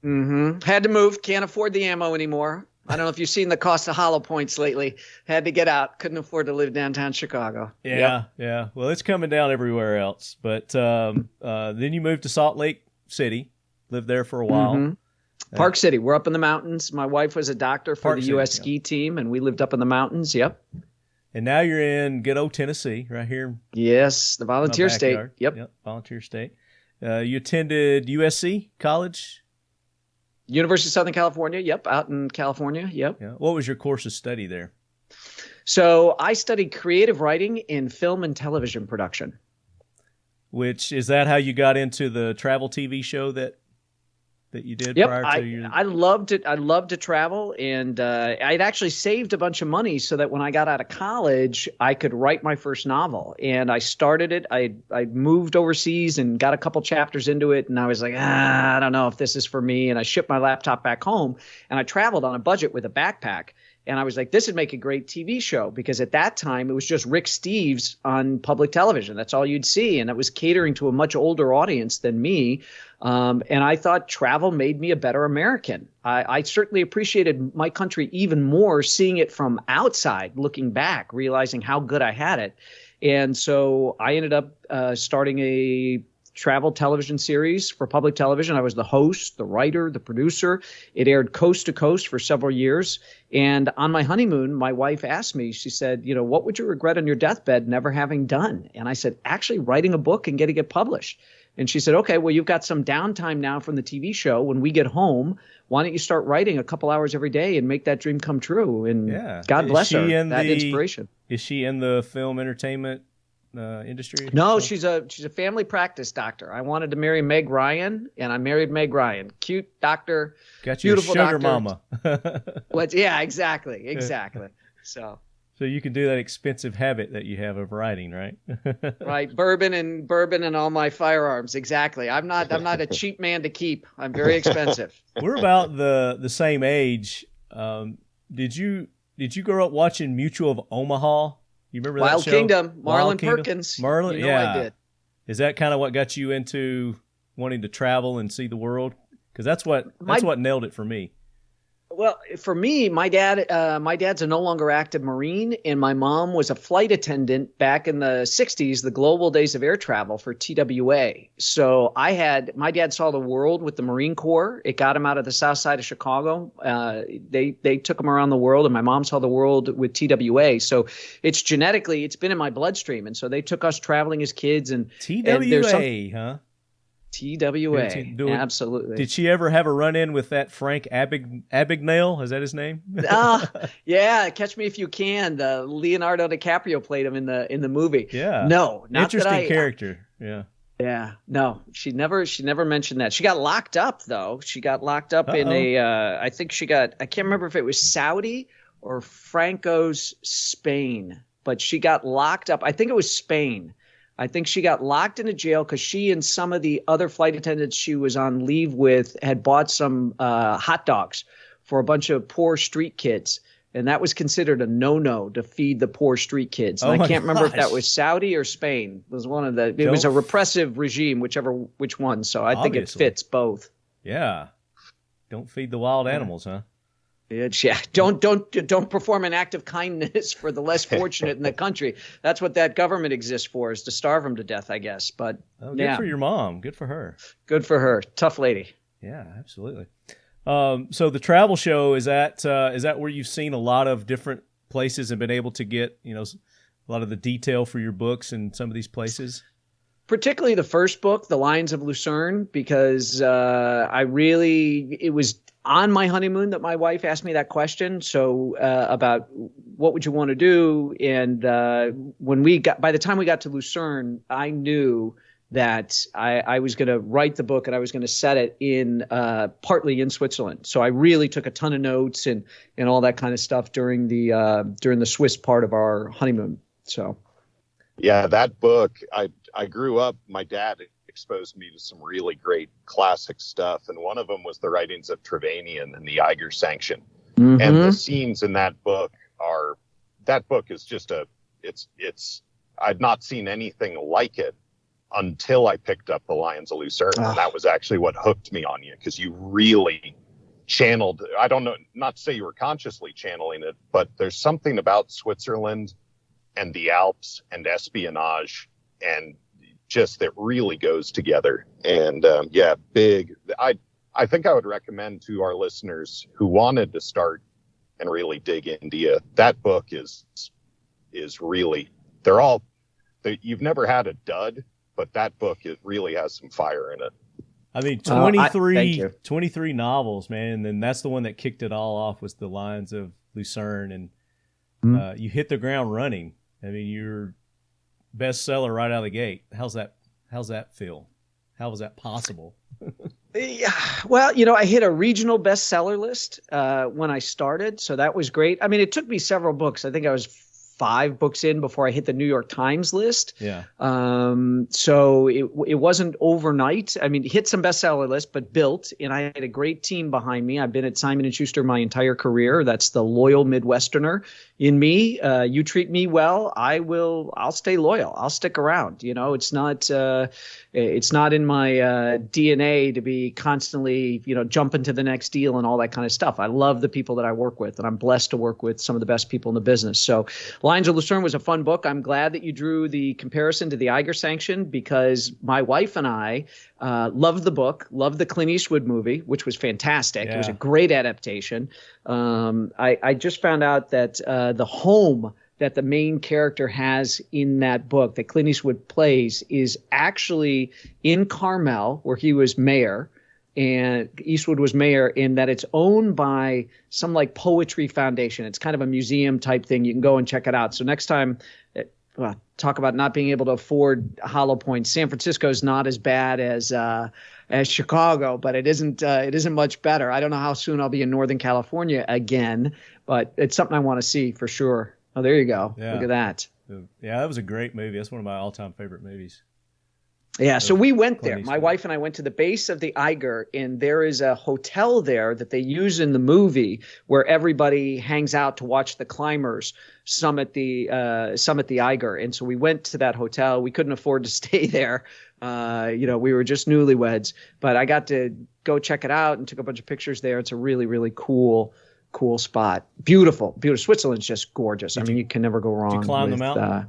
Mm-hmm. Had to move. Can't afford the ammo anymore. I don't know if you've seen the cost of hollow points lately. Had to get out. Couldn't afford to live downtown Chicago. Yeah. Well, it's coming down everywhere else. But then you moved to Salt Lake City, lived there for a while. Mm-hmm. Park City. We're up in the mountains. My wife was a doctor for the U.S. ski team, and we lived up in the mountains. Yep. And now you're in good old Tennessee, right here. Yes, the volunteer state. Yep, volunteer state. You attended USC College? University of Southern California. Yep, out in California. Yep. Yeah. What was your course of study there? So I studied creative writing in film and television production. Which, is that how you got into the travel TV show that that you did Yep, prior to your? I loved it. I loved to travel, and I'd actually saved a bunch of money so that when I got out of college, I could write my first novel. And I started it. I moved overseas and got a couple chapters into it, and I was like, I don't know if this is for me. And I shipped my laptop back home, and I traveled on a budget with a backpack. And I was like, this would make a great TV show, because at that time it was just Rick Steves on public television. That's all you'd see. And it was catering to a much older audience than me. And I thought travel made me a better American. I certainly appreciated my country even more seeing it from outside, looking back, realizing how good I had it. And so I ended up starting a travel television series for public television. I was the host, the writer, the producer. It aired coast to coast for several years. And on my honeymoon, my wife asked me, she said, what would you regret on your deathbed never having done? And I said, actually writing a book and getting it published. And she said, okay, well, you've got some downtime now from the TV show. When we get home, why don't you start writing a couple hours every day and make that dream come true? And God bless her, that inspiration. Is she in the film entertainment industry? No, she's a family practice doctor. I wanted to marry Meg Ryan, and I married Meg Ryan. Cute doctor, got you beautiful a sugar doctor. mama. Yeah, exactly. So you can do that expensive habit that you have of writing, right? Right, bourbon and all my firearms. Exactly. I'm not a cheap man to keep. I'm very expensive. We're about the same age. Did you grow up watching Mutual of Omaha? You remember Wild that show? Kingdom, Marlon Perkins. Marlon, I did. Is that kind of what got you into wanting to travel and see the world? Because that's what nailed it for me. Well, for me, my dad's a no longer active Marine, and my mom was a flight attendant back in the 60s, the global days of air travel for TWA. So my dad saw the world with the Marine Corps. It got him out of the south side of Chicago. They took him around the world, and my mom saw the world with TWA. So it's been in my bloodstream. And so they took us traveling as kids. And TWA, huh? TWA, absolutely. Did she ever have a run-in with that Frank Abagnale? Is that his name? Yeah, Catch Me If You Can. The Leonardo DiCaprio played him in the movie. Yeah, no, not interesting character. Yeah, no, she never mentioned that. She got locked up though. She got locked up in I can't remember if it was Saudi or Franco's Spain, but she got locked up. I think it was Spain. I think she got locked into jail because she and some of the other flight attendants she was on leave with had bought some hot dogs for a bunch of poor street kids. And that was considered a no-no to feed the poor street kids. And I can't remember if that was Saudi or Spain. It was one of the. It was a repressive regime, which one. So I think it fits both. Yeah. Don't feed the wild animals, huh? Yeah, don't perform an act of kindness for the less fortunate in the country. That's what that government exists for, is to starve them to death, I guess. But good for your mom. Good for her. Good for her. Tough lady. Yeah, absolutely. So the travel show, is that where you've seen a lot of different places and been able to get a lot of the detail for your books in some of these places? Particularly the first book, The Lions of Lucerne, because it was on my honeymoon that my wife asked me that question. So about what would you want to do? And by the time we got to Lucerne, I knew that I was going to write the book and I was going to set it in partly in Switzerland. So I really took a ton of notes and all that kind of stuff during the Swiss part of our honeymoon. So. Yeah, that book, I grew up, my dad exposed me to some really great classic stuff. And one of them was the writings of Trevanian and the Eiger Sanction. Mm-hmm. And the scenes in that book is just I'd not seen anything like it until I picked up The Lions of Lucerne. And that was actually what hooked me on you, because you really channeled, I don't know, not to say you were consciously channeling it, but there's something about Switzerland and the Alps and espionage and just that really goes together. And big. I think I would recommend to our listeners who wanted to start and really dig into that book is really, you've never had a dud, but that book, it really has some fire in it. I mean, 23 novels, man. And then that's the one that kicked it all off, was The Lions of Lucerne. And you hit the ground running. I mean, you're bestseller right out of the gate. How's that feel? How was that possible? Yeah, well, I hit a regional bestseller list when I started, so that was great. I mean, it took me several books. I think I was 5 books in before I hit the New York Times list. Yeah. So it wasn't overnight. I mean, hit some bestseller list, but built, and I had a great team behind me. I've been at Simon & Schuster my entire career. That's the loyal Midwesterner in me. You treat me well, I'll stay loyal. I'll stick around. It's not in my DNA to be constantly, jumping to the next deal and all that kind of stuff. I love the people that I work with, and I'm blessed to work with some of the best people in the business. So Lions of Lucerne was a fun book. I'm glad that you drew the comparison to the Iger Sanction, because my wife and I loved the book, loved the Clint Eastwood movie, which was fantastic. Yeah. It was a great adaptation. I just found out that the home that the main character has in that book that Clint Eastwood plays is actually in Carmel, where he was mayor, and Eastwood was mayor, in that it's owned by some like poetry foundation. It's kind of a museum type thing. You can go and check it out. So next time, talk about not being able to afford Hollow Point. San Francisco is not as bad as Chicago, but it isn't much better. I don't know how soon I'll be in Northern California again, but it's something I want to see for sure. Oh, there you go. Yeah. Look at that. Yeah, that was a great movie. That's one of my all-time favorite movies. Yeah, so we went there. Clint My Eastwood. wife and I went to the base of the Eiger, and there is a hotel there that they use in the movie where everybody hangs out to watch the climbers summit the Eiger. And so we went to that hotel. We couldn't afford to stay there. We were just newlyweds, but I got to go check it out and took a bunch of pictures there. It's a really, really cool spot. Beautiful. Switzerland's just gorgeous. I mean, you can never go wrong. Did you climb the with, mountain?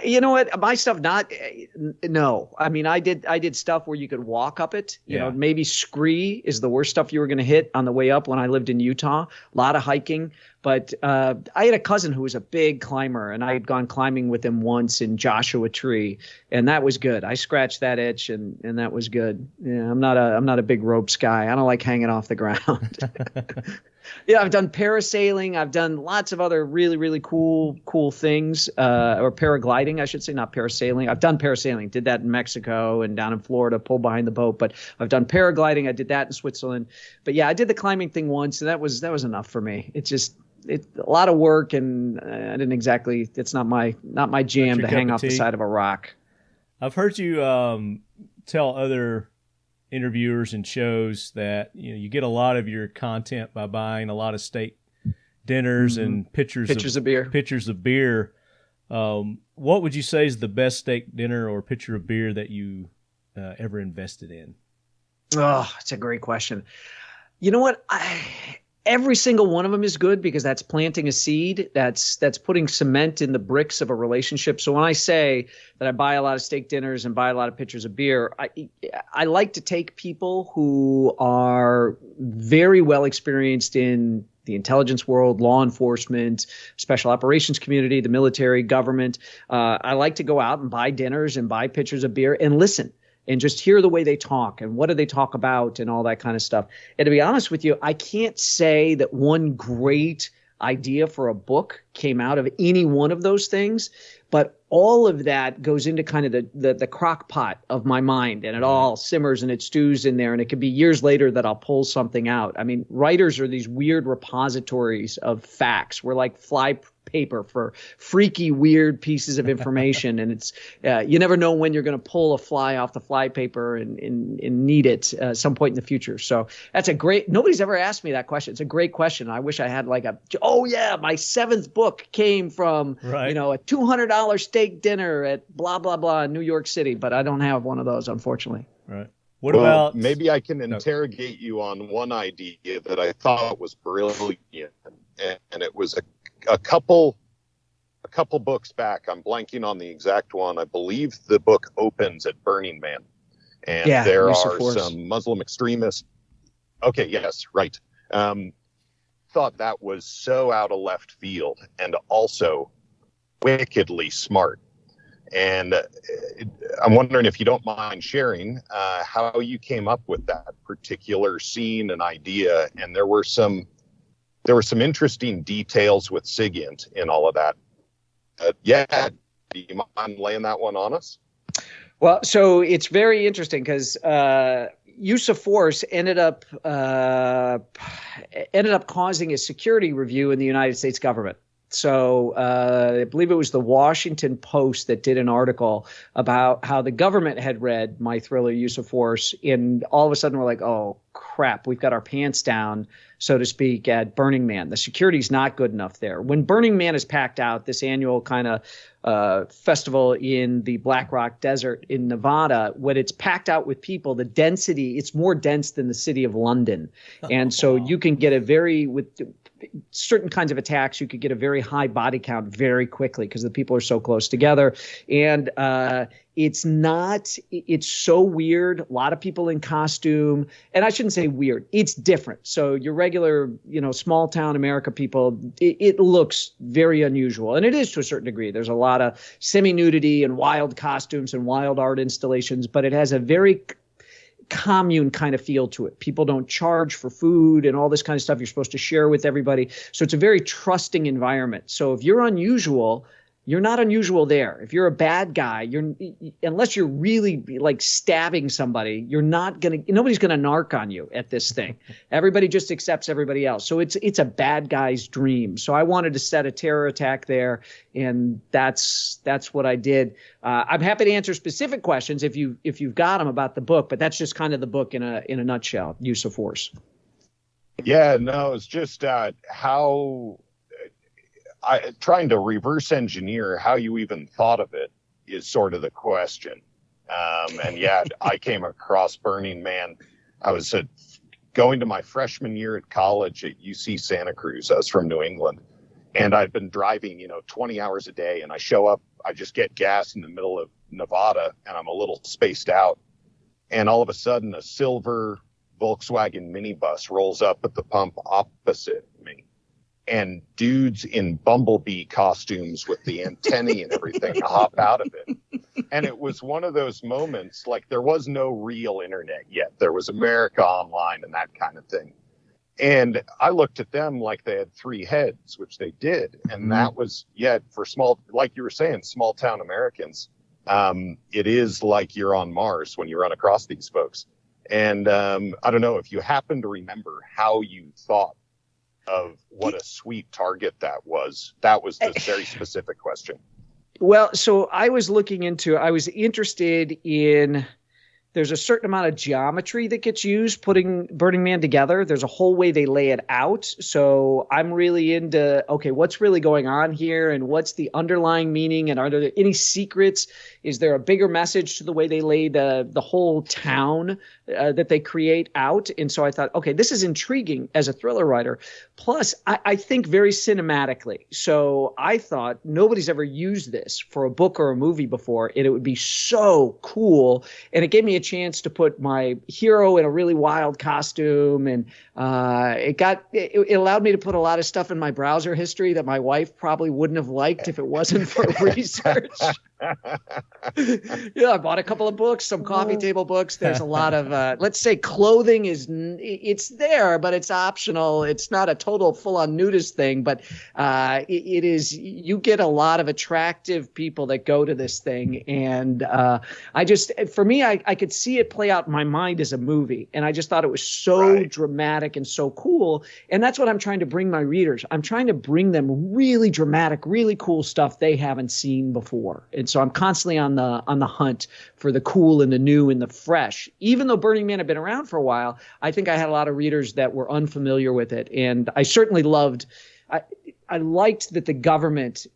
You know what? My stuff, no. I mean, I did stuff where you could walk up it. You know, maybe scree is the worst stuff you were going to hit on the way up when I lived in Utah. A lot of hiking. But I had a cousin who was a big climber, and I had gone climbing with him once in Joshua Tree, and that was good. I scratched that itch, and that was good. Yeah, I'm not a big ropes guy. I don't like hanging off the ground. Yeah, I've done parasailing. I've done lots of other really, really cool things, or paragliding, I should say, not parasailing. I've done parasailing. Did that in Mexico and down in Florida, pulled behind the boat. But I've done paragliding. I did that in Switzerland. But yeah, I did the climbing thing once, and that was enough for me. It's a lot of work, and I didn't exactly. It's not my jam to hang off the side of a rock. I've heard you tell other interviewers and shows that you get a lot of your content by buying a lot of steak dinners and pitchers of beer. What would you say is the best steak dinner or pitcher of beer that you ever invested in? Oh, it's a great question. You know what? Every single one of them is good, because that's planting a seed. That's putting cement in the bricks of a relationship. So when I say that I buy a lot of steak dinners and buy a lot of pitchers of beer, I like to take people who are very well experienced in the intelligence world, law enforcement, special operations community, the military, government. I like to go out and buy dinners and buy pitchers of beer and listen and just hear the way they talk and what do they talk about and all that kind of stuff. And to be honest with you, I can't say that one great idea for a book came out of any one of those things, but all of that goes into kind of the crock pot of my mind, and it all simmers and it stews in there, and it could be years later that I'll pull something out. I mean, writers are these weird repositories of facts. We're like fly paper for freaky, weird pieces of information, and it's you never know when you're going to pull a fly off the fly paper and need it some point in the future. So that's a great. Nobody's ever asked me that question. It's a great question. I wish I had like my 7th book came from a $200 steak dinner at blah blah blah in New York City, but I don't have one of those, unfortunately. Right. What about? Maybe I can interrogate you on one idea that I thought was brilliant, and it was a couple books back. I'm blanking on the exact one. I believe the book opens at Burning Man, and there are some Muslim extremists. Okay, yes, right. Thought that was so out of left field and also wickedly smart. And I'm wondering if you don't mind sharing how you came up with that particular scene and idea. And there were some interesting details with SIGINT in all of that. Do you mind laying that one on us? Well, so it's very interesting because use of force ended up causing a security review in the United States government. So I believe it was the Washington Post that did an article about how the government had read my thriller Use of Force, and all of a sudden we're like, oh crap, we've got our pants down, so to speak, at Burning Man. The security's not good enough there. When Burning Man is packed out, this annual kind of festival in the Black Rock Desert in Nevada, when it's packed out with people, the density, it's more dense than the city of London. And so you can get with certain kinds of attacks, you could get a very high body count very quickly because the people are so close together. And it's so weird. A lot of people in costume, and I shouldn't say weird, it's different. So your regular, small town America people, it looks very unusual. And it is to a certain degree. There's a lot of semi-nudity and wild costumes and wild art installations, but it has a very commune kind of feel to it. People don't charge for food and all this kind of stuff you're supposed to share with everybody. So it's a very trusting environment. So if you're unusual, you're not unusual there. If you're a bad guy, unless you're really like stabbing somebody, nobody's gonna narc on you at this thing. Everybody just accepts everybody else. So it's a bad guy's dream. So I wanted to set a terror attack there, and that's what I did. I'm happy to answer specific questions if you've got them about the book, but that's just kind of the book in a nutshell. Use of Force. Yeah, no, it's just how. Trying to reverse engineer how you even thought of it is sort of the question. And yeah, I came across Burning Man. I was going to my freshman year at college at UC Santa Cruz. I was from New England, and I'd been driving, 20 hours a day, and I show up, I just get gas in the middle of Nevada, and I'm a little spaced out. And all of a sudden, a silver Volkswagen minibus rolls up at the pump opposite me. And dudes in bumblebee costumes with the antennae and everything hop out of it. And it was one of those moments, like there was no real internet yet. There was America Online and that kind of thing. And I looked at them like they had three heads, which they did. And that was, for small, like you were saying, small town Americans, it is like you're on Mars when you run across these folks. And I don't know if you happen to remember how you thought of what a sweet target that was. That was the very specific question. Well, so I was interested in, there's a certain amount of geometry that gets used putting Burning Man together. There's a whole way they lay it out. So I'm really into, okay, what's really going on here and what's the underlying meaning, and are there any secrets? Is there a bigger message to the way they lay the whole town that they create out? And so I thought, okay, this is intriguing as a thriller writer. Plus, I think very cinematically. So I thought nobody's ever used this for a book or a movie before, and it would be so cool. And it gave me a chance to put my hero in a really wild costume, and it allowed me to put a lot of stuff in my browser history that my wife probably wouldn't have liked if it wasn't for research. Yeah, I bought a couple of books, some coffee table books. There's a lot of, let's say clothing it's there, but it's optional. It's not a total full-on nudist thing, but it is, you get a lot of attractive people that go to this thing. And for me, I could see it play out in my mind as a movie. And I just thought it was so dramatic and so cool. And that's what I'm trying to bring my readers. I'm trying to bring them really dramatic, really cool stuff they haven't seen before. And so I'm constantly on the hunt for the cool and the new and the fresh. Even though Burning Man had been around for a while, I think I had a lot of readers that were unfamiliar with it. And I certainly I liked that the government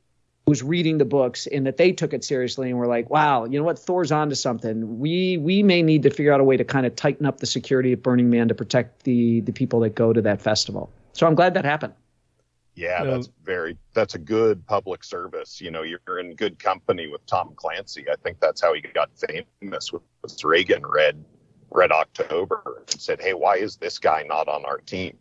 was reading the books and that they took it seriously and were like, wow, you know what, Thor's onto something. We may need to figure out a way to kind of tighten up the security of Burning Man to protect the people that go to that festival. So I'm glad that happened. Yeah, that's a good public service. You're in good company with Tom Clancy. I think that's how he got famous. With Reagan read October and said, hey, why is this guy not on our team?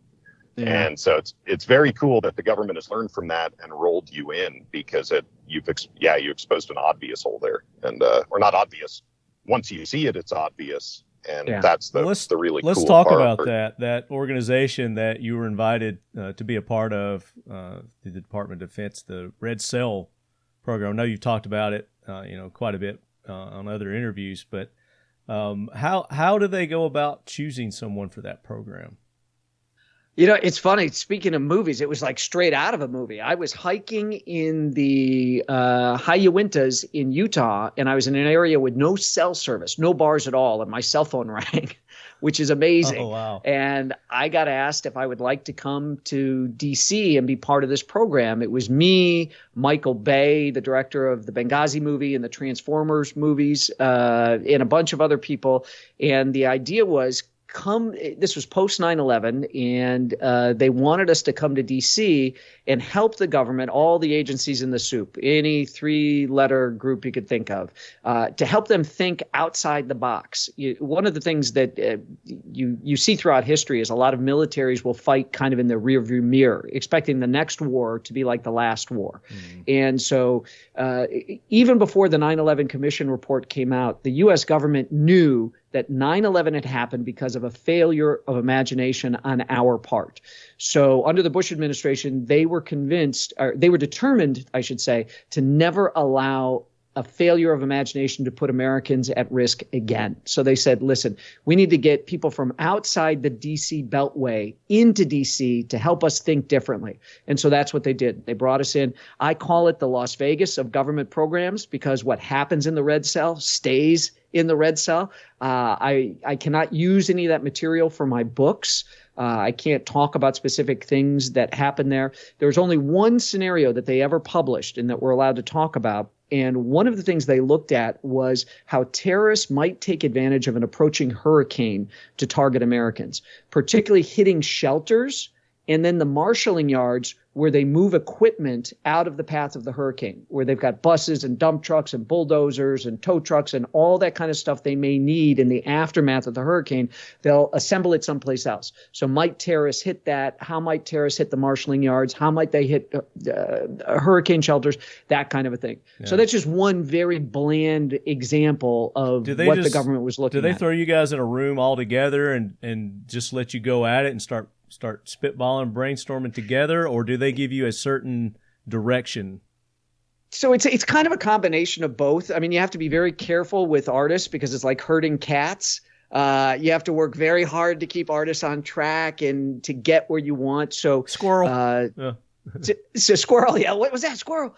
Yeah. And so it's very cool that the government has learned from that and rolled you in, because you exposed an obvious hole there, and or not obvious. Once you see it, it's obvious. And that's the really cool part. Let's talk about that organization that you were invited to be a part of, the Department of Defense, the Red Cell program. I know you've talked about it, quite a bit on other interviews. But how do they go about choosing someone for that program? It's funny. Speaking of movies, it was like straight out of a movie. I was hiking in the high Uintas in Utah, and I was in an area with no cell service, no bars at all, and my cell phone rang, which is amazing. Oh, wow. And I got asked if I would like to come to D.C. and be part of this program. It was me, Michael Bay, the director of the Benghazi movie and the Transformers movies, and a bunch of other people. And the idea was, this was post 9/11, and they wanted us to come to D.C. and help the government, all the agencies in the soup, any 3-letter group you could think of, to help them think outside the box. One of the things that you see throughout history is a lot of militaries will fight kind of in the rearview mirror, expecting the next war to be like the last war. Mm-hmm. And so even before the 9/11 Commission report came out, the U.S. government knew that 9/11 had happened because of a failure of imagination on our part. So under the Bush administration, they were determined, I should say, to never allow a failure of imagination to put Americans at risk again. So they said, listen, we need to get people from outside the D.C. Beltway into D.C. to help us think differently. And so that's what they did. They brought us in. I call it the Las Vegas of government programs, because what happens in the red cell stays in the red cell. I cannot use any of that material for my books. I can't talk about specific things that happen there. There's only one scenario that they ever published and that we're allowed to talk about. And one of the things they looked at was how terrorists might take advantage of an approaching hurricane to target Americans, particularly hitting shelters and then the marshalling yards where they move equipment out of the path of the hurricane, where they've got buses and dump trucks and bulldozers and tow trucks and all that kind of stuff they may need in the aftermath of the hurricane. They'll assemble it someplace else. So might terrorists hit that? How might terrorists hit the marshalling yards? How might they hit hurricane shelters? That kind of a thing. Yeah. So that's just one very bland example of what the government was looking at. Do they throw you guys in a room all together and just let you go at it and start spitballing, brainstorming together, or do they give you a certain direction? So it's kind of a combination of both. I mean, you have to be very careful with artists because it's like herding cats. You have to work very hard to keep artists on track and to get where you want. So squirrel. So squirrel, yeah. What was that? Squirrel.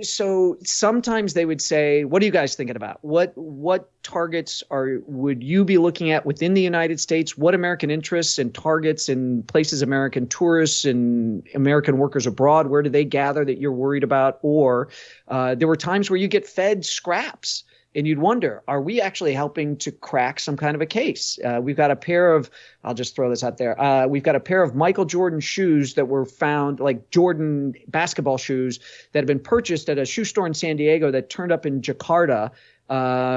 So sometimes they would say, "What are you guys thinking about? What targets would you be looking at within the United States? What American interests and targets and places American tourists and American workers abroad, where do they gather that you're worried about?" Or there were times where you get fed scraps. And you'd wonder, are we actually helping to crack some kind of a case? We've got a pair of, I'll just throw this out there. We've got a pair of Michael Jordan shoes that were found, like Jordan basketball shoes that have been purchased at a shoe store in San Diego that turned up in Jakarta.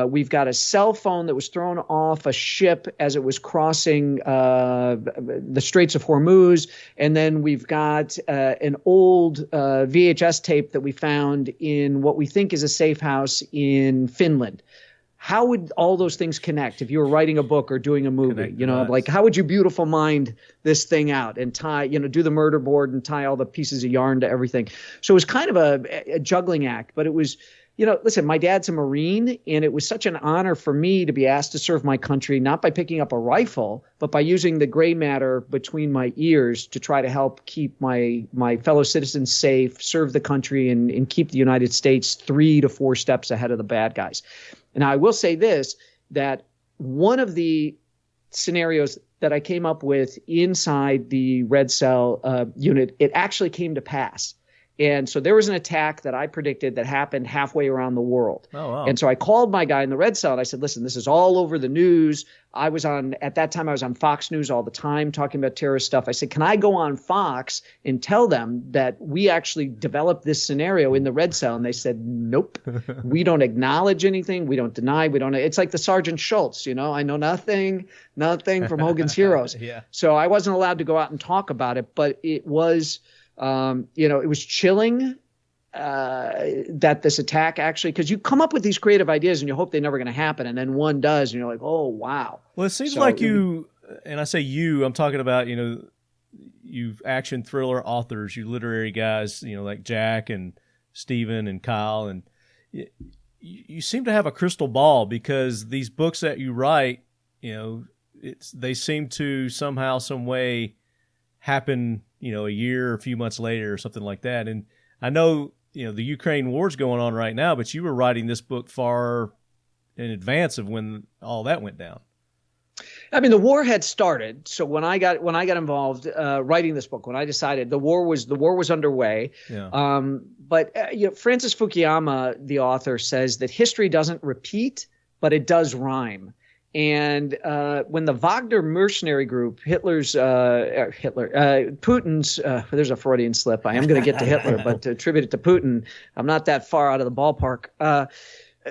We've got a cell phone that was thrown off a ship as it was crossing the Straits of Hormuz. And then we've got an old VHS tape that we found in what we think is a safe house in Finland. How would all those things connect if you were writing a book or doing a movie? Like how would you beautiful mind this thing out and tie, do the murder board and tie all the pieces of yarn to everything? So it was kind of a juggling act, but it was, listen, my dad's a Marine, and it was such an honor for me to be asked to serve my country, not by picking up a rifle, but by using the gray matter between my ears to try to help keep my fellow citizens safe, serve the country, and keep the United States 3 to 4 steps ahead of the bad guys. And I will say this, that one of the scenarios that I came up with inside the Red Cell unit, it actually came to pass. And so there was an attack that I predicted that happened halfway around the world. Oh, wow. And so I called my guy in the Red Cell and I said, listen, this is all over the news. At that time I was on Fox News all the time talking about terrorist stuff. I said, can I go on Fox and tell them that we actually developed this scenario in the Red Cell? And they said, nope, we don't acknowledge anything. We don't deny. It's like the Sergeant Schultz, I know nothing from Hogan's Heroes. Yeah. So I wasn't allowed to go out and talk about it, but it was, it was chilling that this attack actually, because you come up with these creative ideas and you hope they're never going to happen, and then one does, and you're like, oh, wow. Well, it seems like you, and I say you, I'm talking about, you action thriller authors, you literary guys, like Jack and Stephen and Kyle, and you seem to have a crystal ball, because these books that you write, they seem to somehow, some way happen, a year or a few months later or something like that. And I know, the Ukraine war's going on right now, but you were writing this book far in advance of when all that went down. I mean, the war had started. So when I got involved writing this book, when I decided the war was underway. Yeah. But Francis Fukuyama, the author, says that history doesn't repeat, but it does rhyme. And when the Wagner mercenary group, Putin's, there's a Freudian slip. I am going to get to Hitler, but to attribute it to Putin, I'm not that far out of the ballpark.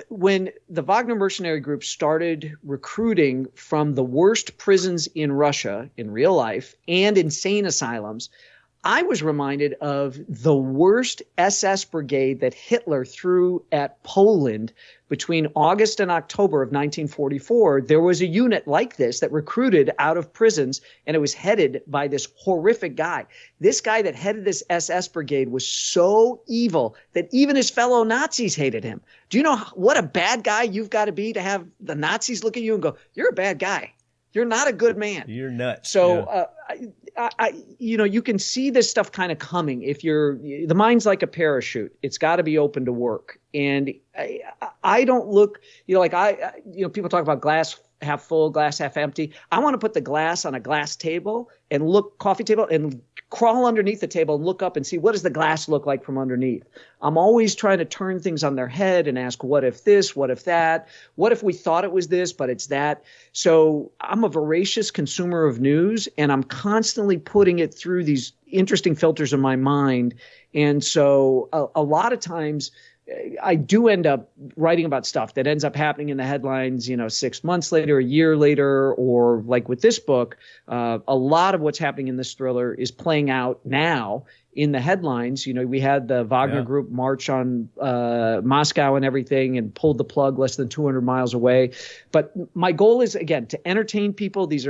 When the Wagner mercenary group started recruiting from the worst prisons in Russia in real life and insane asylums, I was reminded of the worst SS brigade that Hitler threw at Poland between August and October of 1944. There was a unit like this that recruited out of prisons, and it was headed by this horrific guy. This guy that headed this SS brigade was so evil that even his fellow Nazis hated him. Do you know what a bad guy you've got to be to have the Nazis look at you and go, "You're a bad guy. You're not a good man. You're nuts." So, you can see this stuff kind of coming. If the mind's like a parachute, it's got to be open to work. And I don't look, people talk about glass half full, glass half empty. I want to put the glass on a glass table and coffee table, and crawl underneath the table and look up and see, what does the glass look like from underneath? I'm always trying to turn things on their head and ask, what if this, what if that? What if we thought it was this, but it's that? So I'm a voracious consumer of news, and I'm constantly putting it through these interesting filters in my mind. And so a lot of times I do end up writing about stuff that ends up happening in the headlines, 6 months later, a year later, or like with this book, a lot of what's happening in this thriller is playing out now in the headlines. We had the Wagner group march on Moscow and everything and pulled the plug less than 200 miles away. But my goal is, again, to entertain people. This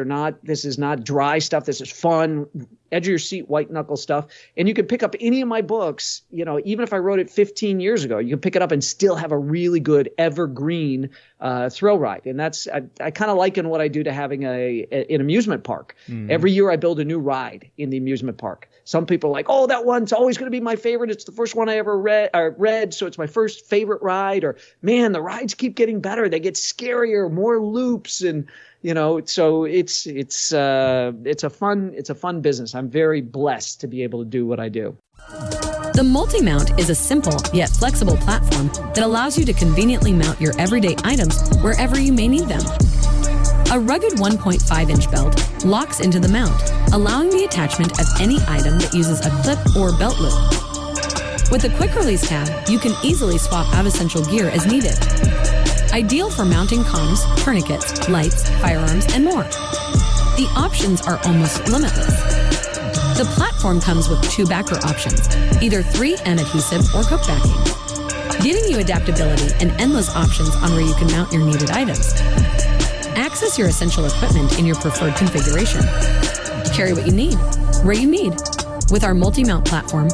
is not dry stuff. This is fun, edge of your seat, white knuckle stuff. And you can pick up any of my books, even if I wrote it 15 years ago, you can pick it up and still have a really good evergreen thrill ride. And that's, I kind of liken what I do to having an amusement park. Mm-hmm. Every year I build a new ride in the amusement park. Some people are like, oh, that one's always going to be my favorite. It's the first one I ever read, so it's my first favorite ride. Or, man, the rides keep getting better. They get scarier, more loops, and so it's a fun business. I'm very blessed to be able to do what I do. The multi-mount is a simple yet flexible platform that allows you to conveniently mount your everyday items wherever you may need them. A rugged 1.5-inch belt locks into the mount, allowing the attachment of any item that uses a clip or belt loop. With the quick release tab, you can easily swap out essential gear as needed. Ideal for mounting comms, tourniquets, lights, firearms, and more. The options are almost limitless. The platform comes with 2 backer options, either 3M adhesive or cook backing, giving you adaptability and endless options on where you can mount your needed items. Access your essential equipment in your preferred configuration. Carry what you need, where you need, with our multi-mount platform,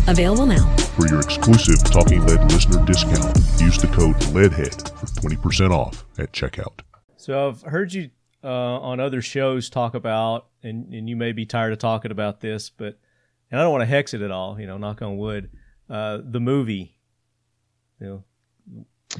available now. For your exclusive Talking Lead listener discount, use the code LEADHEAD for 20% off at checkout. So I've heard you on other shows talk about, and you may be tired of talking about this, and I don't want to hex it at all, knock on wood, the movie,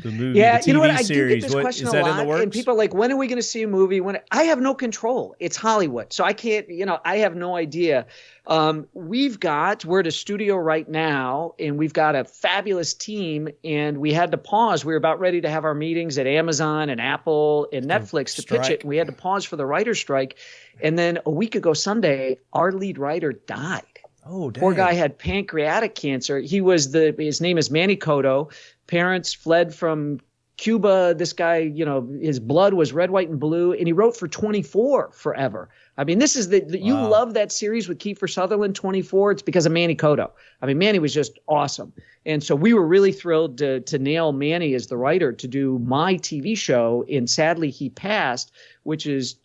the movie, yeah, the TV I series. do get this question is a that lot, in the works? and people are like, when are we going to see a movie? I have no control. It's Hollywood, so I can't. I have no idea. We're at a studio right now, and we've got a fabulous team, and we had to pause. We were about ready to have our meetings at Amazon and Apple and Netflix to pitch it, and we had to pause for the writer's strike. And then a week ago Sunday, our lead writer died. Oh, dang. Poor guy had pancreatic cancer. His name is Manny Cotto. Parents fled from Cuba. This guy, his blood was red, white, and blue, and he wrote for 24 forever. I mean, this is you love that series with Kiefer Sutherland, 24. It's because of Manny Cotto. I mean, Manny was just awesome. And so we were really thrilled to nail Manny as the writer to do my TV show. And sadly, he passed, which is,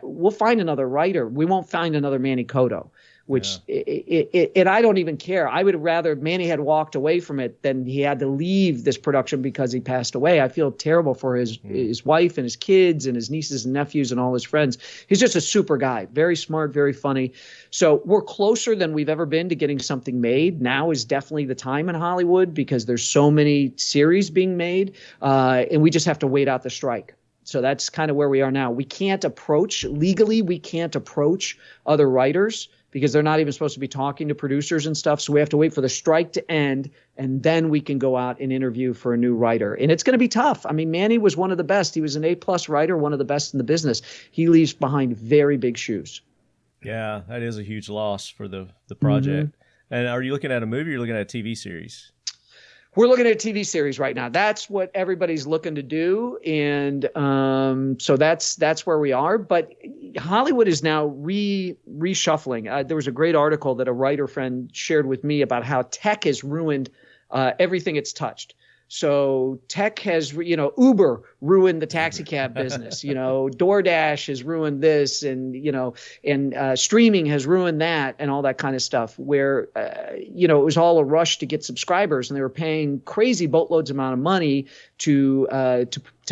we'll find another writer. We won't find another Manny Cotto. which and I don't even care. I would have rather Manny had walked away from it than he had to leave this production because he passed away. I feel terrible for his wife and his kids and his nieces and nephews and all his friends. He's just a super guy, very smart, very funny. So we're closer than we've ever been to getting something made. Now is definitely the time in Hollywood because there's so many series being made, and we just have to wait out the strike. So that's kind of where we are now. We can't approach other writers because they're not even supposed to be talking to producers and stuff. So we have to wait for the strike to end, and then we can go out and interview for a new writer. And it's going to be tough. I mean, Manny was one of the best. He was an A+ writer, one of the best in the business. He leaves behind very big shoes. Yeah, that is a huge loss for the project. Mm-hmm. And are you looking at a movie or are you looking at a TV series? We're looking at a TV series right now. That's what everybody's looking to do, and so that's where we are. But Hollywood is now reshuffling. There was a great article that a writer friend shared with me about how tech has ruined everything it's touched. So tech has, Uber ruined the taxi cab business. DoorDash has ruined this, and streaming has ruined that, and all that kind of stuff. Where it was all a rush to get subscribers, and they were paying crazy boatloads amount of money to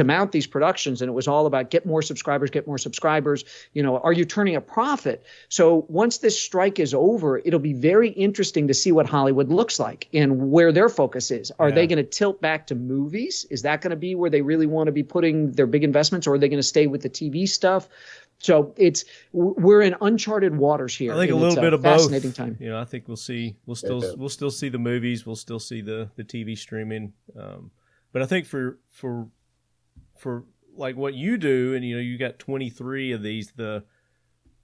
mount these productions, and it was all about get more subscribers. Are you turning a profit? So once this strike is over, it'll be very interesting to see what Hollywood looks like and where their focus is. Are they going to tilt back to movies? Is that going to be where they really want to be putting their big investments, or are they going to stay with the TV stuff? So we're in uncharted waters here. I think a little bit of both. Fascinating time. I think we'll still see the movies. We'll still see the TV streaming. But I think for like what you do, and you got 23 of these, the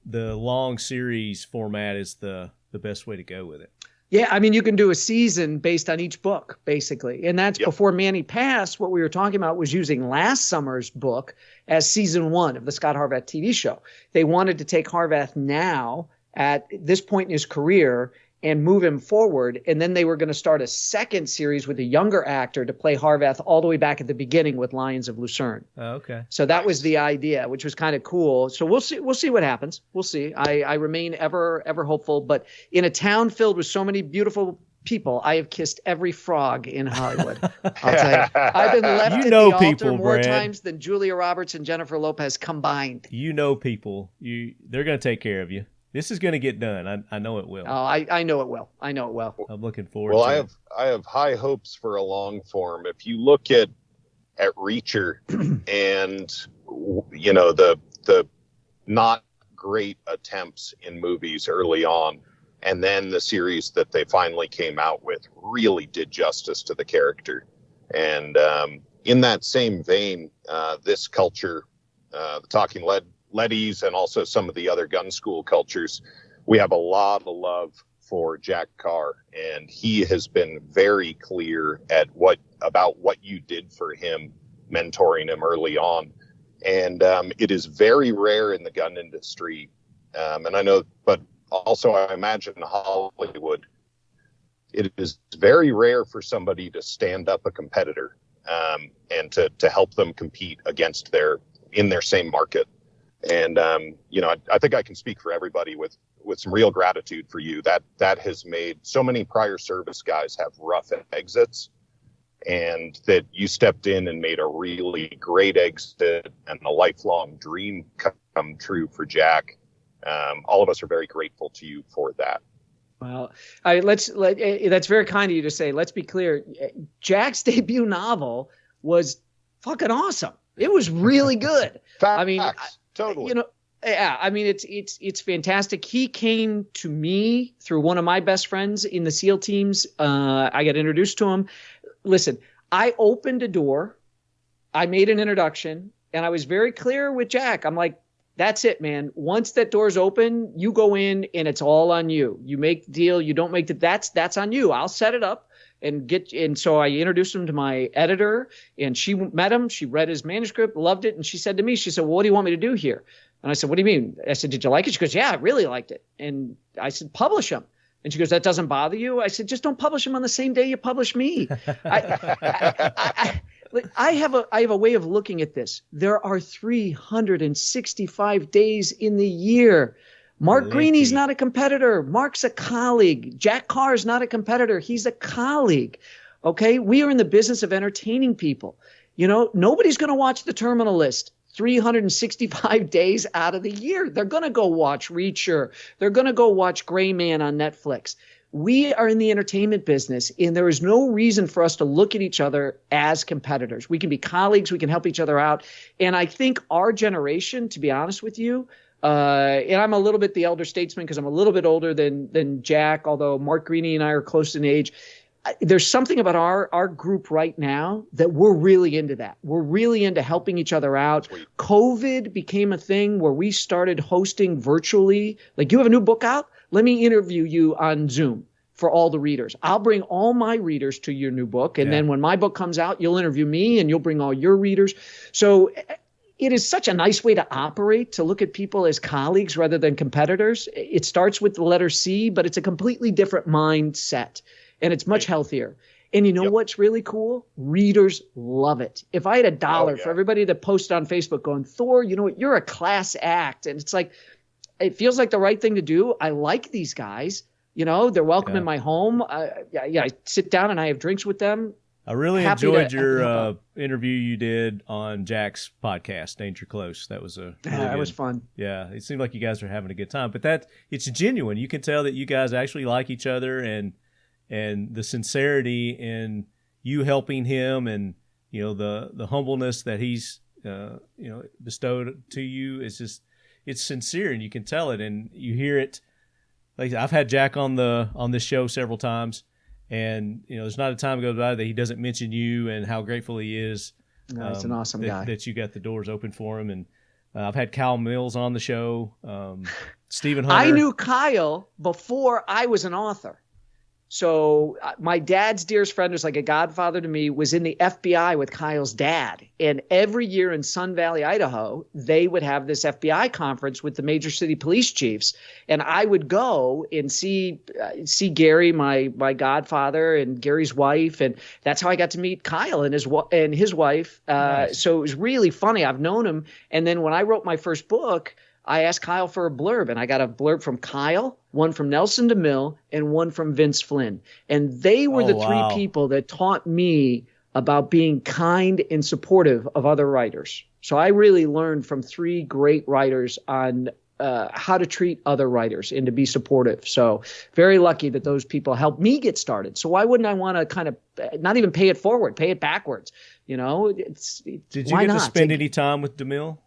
long series format is the best way to go with it. Yeah, I mean, you can do a season based on each book, basically. And that's before Manny passed. What we were talking about was using last summer's book as season 1 of the Scot Harvath TV show. They wanted to take Harvath now at this point in his career and move him forward. And then they were going to start a second series with a younger actor to play Harvath all the way back at the beginning with Lions of Lucerne. Oh, okay. So that was the idea, which was kind of cool. So we'll see what happens. We'll see. I remain ever hopeful. But in a town filled with so many beautiful people, I have kissed every frog in Hollywood. I'll tell you. I've been left at the altar more times than Julia Roberts and Jennifer Lopez combined. People. They're going to take care of you. This is going to get done. I know it will. Oh, I know it will. I know it will. I'm looking forward to it. I have high hopes for a long form. If you look at Reacher and, the not great attempts in movies early on, and then the series that they finally came out with really did justice to the character. And in that same vein, this culture, the Talking Leddies, and also some of the other gun school cultures, we have a lot of love for Jack Carr, and he has been very clear about what you did for him, mentoring him early on. And it is very rare in the gun industry, and I know, but also I imagine in Hollywood, it is very rare for somebody to stand up a competitor and to help them compete against in their same market. And, I think I can speak for everybody with some real gratitude for you. That has made so many prior service guys have rough exits, and that you stepped in and made a really great exit and a lifelong dream come true for Jack. All of us are very grateful to you for that. Well, that's very kind of you to say. Let's be clear. Jack's debut novel was fucking awesome. It was really good. Facts. Totally. It's fantastic. He came to me through one of my best friends in the SEAL teams. I got introduced to him. Listen, I opened a door. I made an introduction, and I was very clear with Jack. I'm like, that's it, man. Once that door's open, you go in, and it's all on you. You make the deal. You don't make that's on you. I'll set it up. And so I introduced him to my editor, and she met him. She read his manuscript, loved it. And she said to me, well, what do you want me to do here? And I said, what do you mean? I said, did you like it? She goes, yeah, I really liked it. And I said, publish him. And she goes, that doesn't bother you? I said, just don't publish him on the same day you publish me. I have a way of looking at this. There are 365 days in the year. Mark Greeny's not a competitor. Mark's a colleague. Jack Carr's not a competitor. He's a colleague. Okay? We are in the business of entertaining people. You know, nobody's going to watch The Terminal List 365 days out of the year. They're going to go watch Reacher. They're going to go watch Gray Man on Netflix. We are in the entertainment business, and there is no reason for us to look at each other as competitors. We can be colleagues. We can help each other out. And I think our generation, to be honest with you, and I'm a little bit the elder statesman because I'm a little bit older than Jack, although Mark Greeny and I are close in age. There's something about our group right now that we're really into that. We're really into helping each other out. Sweet. COVID became a thing where we started hosting virtually. Like, you have a new book out? Let me interview you on Zoom for all the readers. I'll bring all my readers to your new book. And then when my book comes out, you'll interview me and you'll bring all your readers. So it is such a nice way to operate, to look at people as colleagues rather than competitors. It starts with the letter C, but it's a completely different mindset. And it's much healthier. And you know what's really cool? Readers love it. If I had $1 for everybody that posted on Facebook going, Thor, you know what? You're a class act. And it's like, it feels like the right thing to do. I like these guys. You know, they're welcome in my home. I sit down and I have drinks with them. I really enjoyed your interview you did on Jack's podcast, Danger Close. That was that was fun. Yeah, it seemed like you guys were having a good time. But it's genuine. You can tell that you guys actually like each other, and the sincerity in you helping him, and you know the humbleness that he's bestowed to you is just, it's sincere, and you can tell it, and you hear it. Like, I've had Jack on this show several times, and you know there's not a time goes by that he doesn't mention you and how grateful he is. No, he's an awesome guy. That you got the doors open for him, and I've had Kyle Mills on the show. Stephen Hunter. I knew Kyle before I was an author. So my dad's dearest friend, who's like a godfather to me, was in the FBI with Kyle's dad. And every year in Sun Valley, Idaho, they would have this FBI conference with the major city police chiefs. And I would go and see Gary, my godfather, and Gary's wife. And that's how I got to meet Kyle and his wife. Nice. So it was really funny. I've known him. And then when I wrote my first book, I asked Kyle for a blurb, and I got a blurb from Kyle, one from Nelson DeMille, and one from Vince Flynn. And they were the three people that taught me about being kind and supportive of other writers. So I really learned from three great writers on how to treat other writers and to be supportive. So very lucky that those people helped me get started. So why wouldn't I want to kind of not even pay it forward, pay it backwards? You know, Did you get to spend any time with DeMille?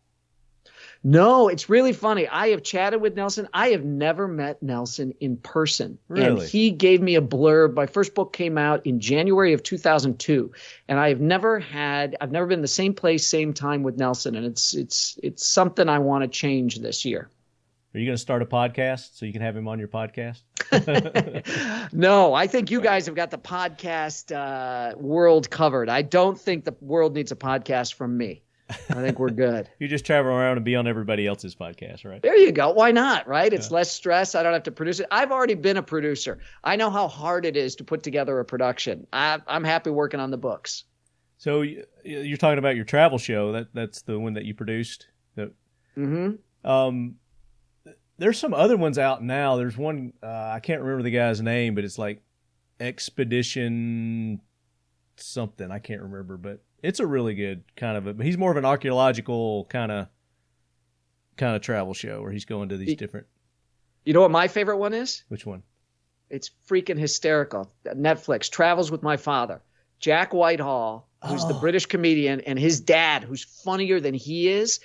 No, it's really funny. I have chatted with Nelson. I have never met Nelson in person. Really? And he gave me a blurb. My first book came out in January of 2002. And I've never been in the same place, same time with Nelson. And it's something I want to change this year. Are you going to start a podcast so you can have him on your podcast? No, I think you guys have got the podcast world covered. I don't think the world needs a podcast from me. I think we're good. You just travel around and be on everybody else's podcast, right? There you go. Why not, right? It's less stress. I don't have to produce it. I've already been a producer. I know how hard it is to put together a production. I'm happy working on the books. So you're talking about your travel show. That's the one that you produced. Mm-hmm. There's some other ones out now. There's one, I can't remember the guy's name, but it's like Expedition something. I can't remember, but it's a really good kind of he's more of an archaeological kind of travel show where he's going to these different. You know what my favorite one is? Which one? It's freaking hysterical. Netflix, Travels with My Father. Jack Whitehall, who's the British comedian, and his dad, who's funnier than he is.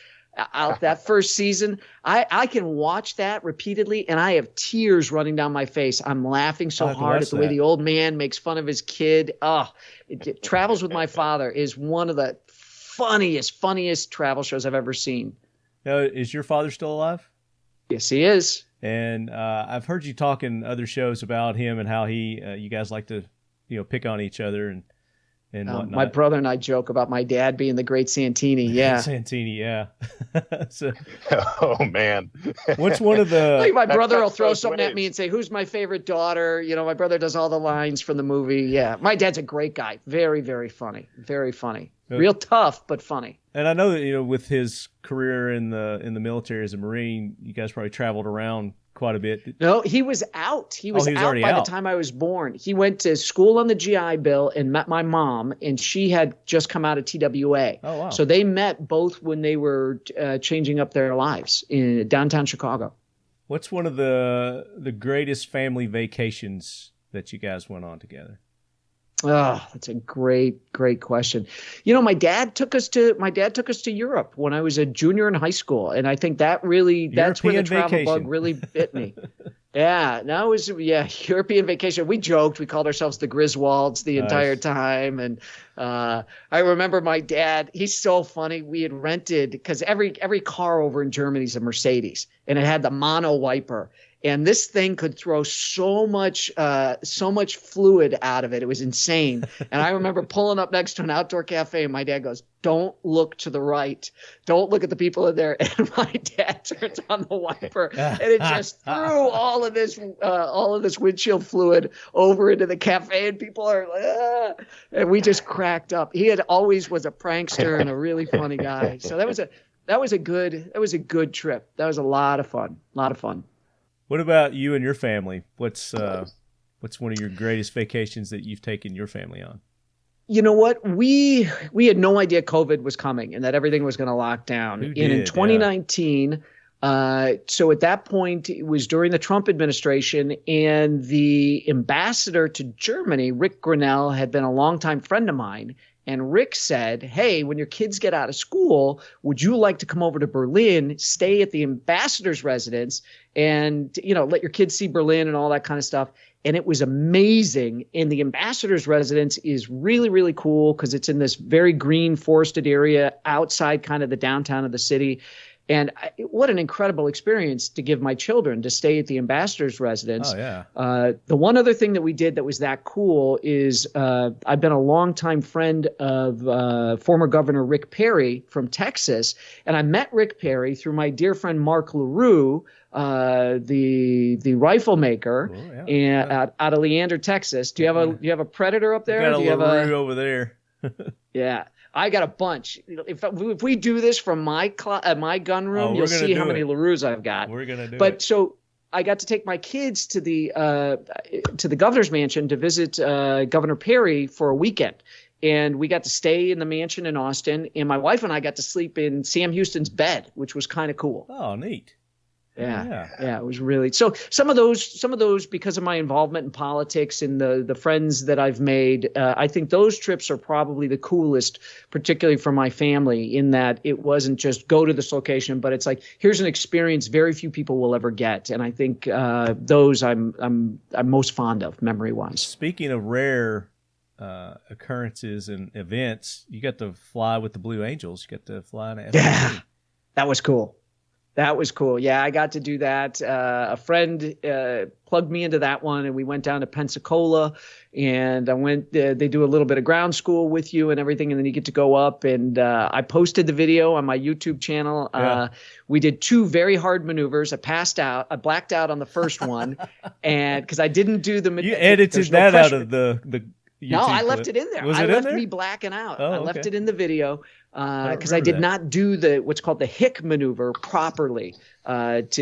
That first season, I can watch that repeatedly, and I have tears running down my face. I'm laughing so hard at the way the old man makes fun of his kid. Travels with My Father is one of the funniest travel shows I've ever seen. Now, is your father still alive? Yes, he is. And I've heard you talk in other shows about him and how you guys like to pick on each other and whatnot. My brother and I joke about my dad being the great Santini. Yeah. Santini, yeah. So, oh, man. What's one of the... Like my brother will throw something at me and say, who's my favorite daughter? You know, my brother does all the lines from the movie. Yeah. My dad's a great guy. Very, very funny. Very funny. Real tough, but funny. And I know that, with his career in the military as a Marine, you guys probably traveled around quite a bit. No, he was out. He was out by the time I was born. He went to school on the GI Bill and met my mom, and she had just come out of TWA. Oh, wow. So they met both when they were changing up their lives in downtown Chicago. What's one of the greatest family vacations that you guys went on together? Oh, that's a great question. My dad took us to Europe when I was a junior in high school, and I think that's where the travel bug really bit me. Yeah, no, it was European vacation. We joked, we called ourselves the Griswolds the entire time, and I remember my dad. He's so funny. We had rented because every car over in Germany is a Mercedes, and it had the mono wiper. And this thing could throw so much fluid out of it. It was insane. And I remember pulling up next to an outdoor cafe, and my dad goes, "Don't look to the right. Don't look at the people in there." And my dad turns on the wiper, and it just threw all of this windshield fluid over into the cafe, and people are like, "Ah!" And we just cracked up. He had always was a prankster and a really funny guy. So that was a good trip. That was a lot of fun. What about you and your family? What's one of your greatest vacations that you've taken your family on? You know what? We had no idea COVID was coming and that everything was going to lock down. And in 2019, so at that point, it was during the Trump administration, and the ambassador to Germany, Rick Grinnell, had been a longtime friend of mine. And Rick said, "Hey, when your kids get out of school, would you like to come over to Berlin, stay at the ambassador's residence, and let your kids see Berlin and all that kind of stuff?" And it was amazing. And the ambassador's residence is really, really cool because it's in this very green forested area outside kind of the downtown of the city. And what an incredible experience to give my children to stay at the ambassador's residence. Oh, yeah. The one other thing that we did that was that cool is I've been a longtime friend of former Governor Rick Perry from Texas. And I met Rick Perry through my dear friend Mark LaRue, the rifle maker, out of Leander, Texas. Do you have a Predator up there? Got a LaRue over there. Yeah. I got a bunch. If we do this from my gun room, you'll see how many LaRues I've got. We're gonna do it. But so I got to take my kids to the governor's mansion to visit Governor Perry for a weekend, and we got to stay in the mansion in Austin. And my wife and I got to sleep in Sam Houston's bed, which was kind of cool. Oh, neat. Yeah, it was really so. Some of those because of my involvement in politics and the friends that I've made, I think those trips are probably the coolest, particularly for my family. In that it wasn't just go to this location, but it's like here's an experience very few people will ever get, and I think those I'm most fond of memory wise. Speaking of rare occurrences and events, you got to fly with the Blue Angels. You got to fly in a F-150. Yeah, that was cool. That was cool. Yeah, I got to do that. A friend plugged me into that one, and we went down to Pensacola, and I went. They do a little bit of ground school with you and everything, and then you get to go up. And I posted the video on my YouTube channel. Yeah. We did 2 very hard maneuvers. I passed out. I blacked out on the first one, and because I didn't do the. You edited that out of the YouTube No, I left it in there. Was I it left in there? me blacking out. Oh, I left okay. it in the video because I did not do what's called the hick maneuver properly. That's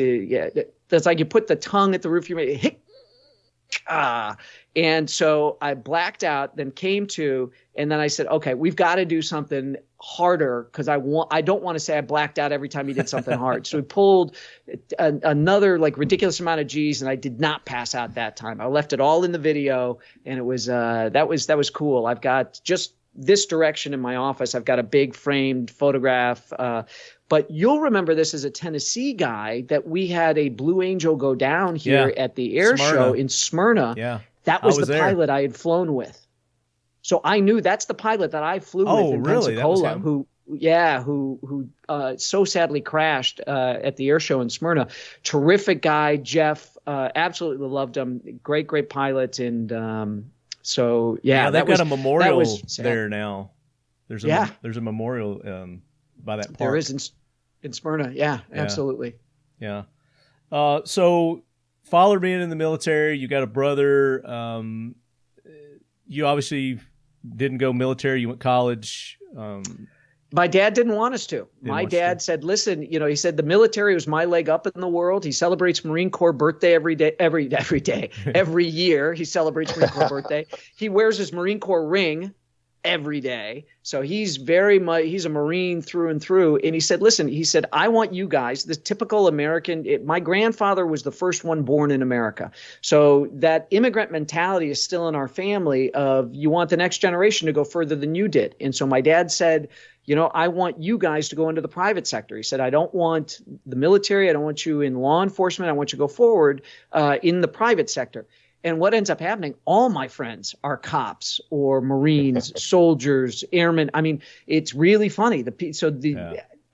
like you put the tongue at the roof of your mouth, hick. And so I blacked out, then came to, and then I said, okay, we've got to do something harder because I don't want to say I blacked out every time he did something hard. So we pulled another like ridiculous amount of G's, and I did not pass out that time. I left it all in the video, and it was that was cool. I've got just this direction in my office. I've got a big framed photograph. But you'll remember this as a Tennessee guy that we had a Blue Angel go down here at the air show in Smyrna. Yeah. That was the there. pilot I had flown with. So I knew that's the pilot that I flew with in really? Pensacola, who so sadly crashed at the air show in Smyrna. Terrific guy, Jeff. Absolutely loved him. Great pilot. And so, they've got a memorial there now. There's a memorial by that park. There is in Smyrna. Yeah, absolutely. Yeah. So father being in the military, you got a brother. You obviously didn't go military. You went college. My dad didn't want us to. My dad said, listen, he said the military was my leg up in the world. He celebrates Marine Corps birthday every year. He celebrates Marine Corps birthday. He wears his Marine Corps ring every day. So he's a Marine through and through. And he said, listen, I want you guys, the typical American, my grandfather was the first one born in America. So that immigrant mentality is still in our family of you want the next generation to go further than you did. And so my dad said, I want you guys to go into the private sector. He said, I don't want the military. I don't want you in law enforcement. I want you to go forward in the private sector. And what ends up happening, all my friends are cops or Marines, soldiers, airmen. I mean, it's really funny.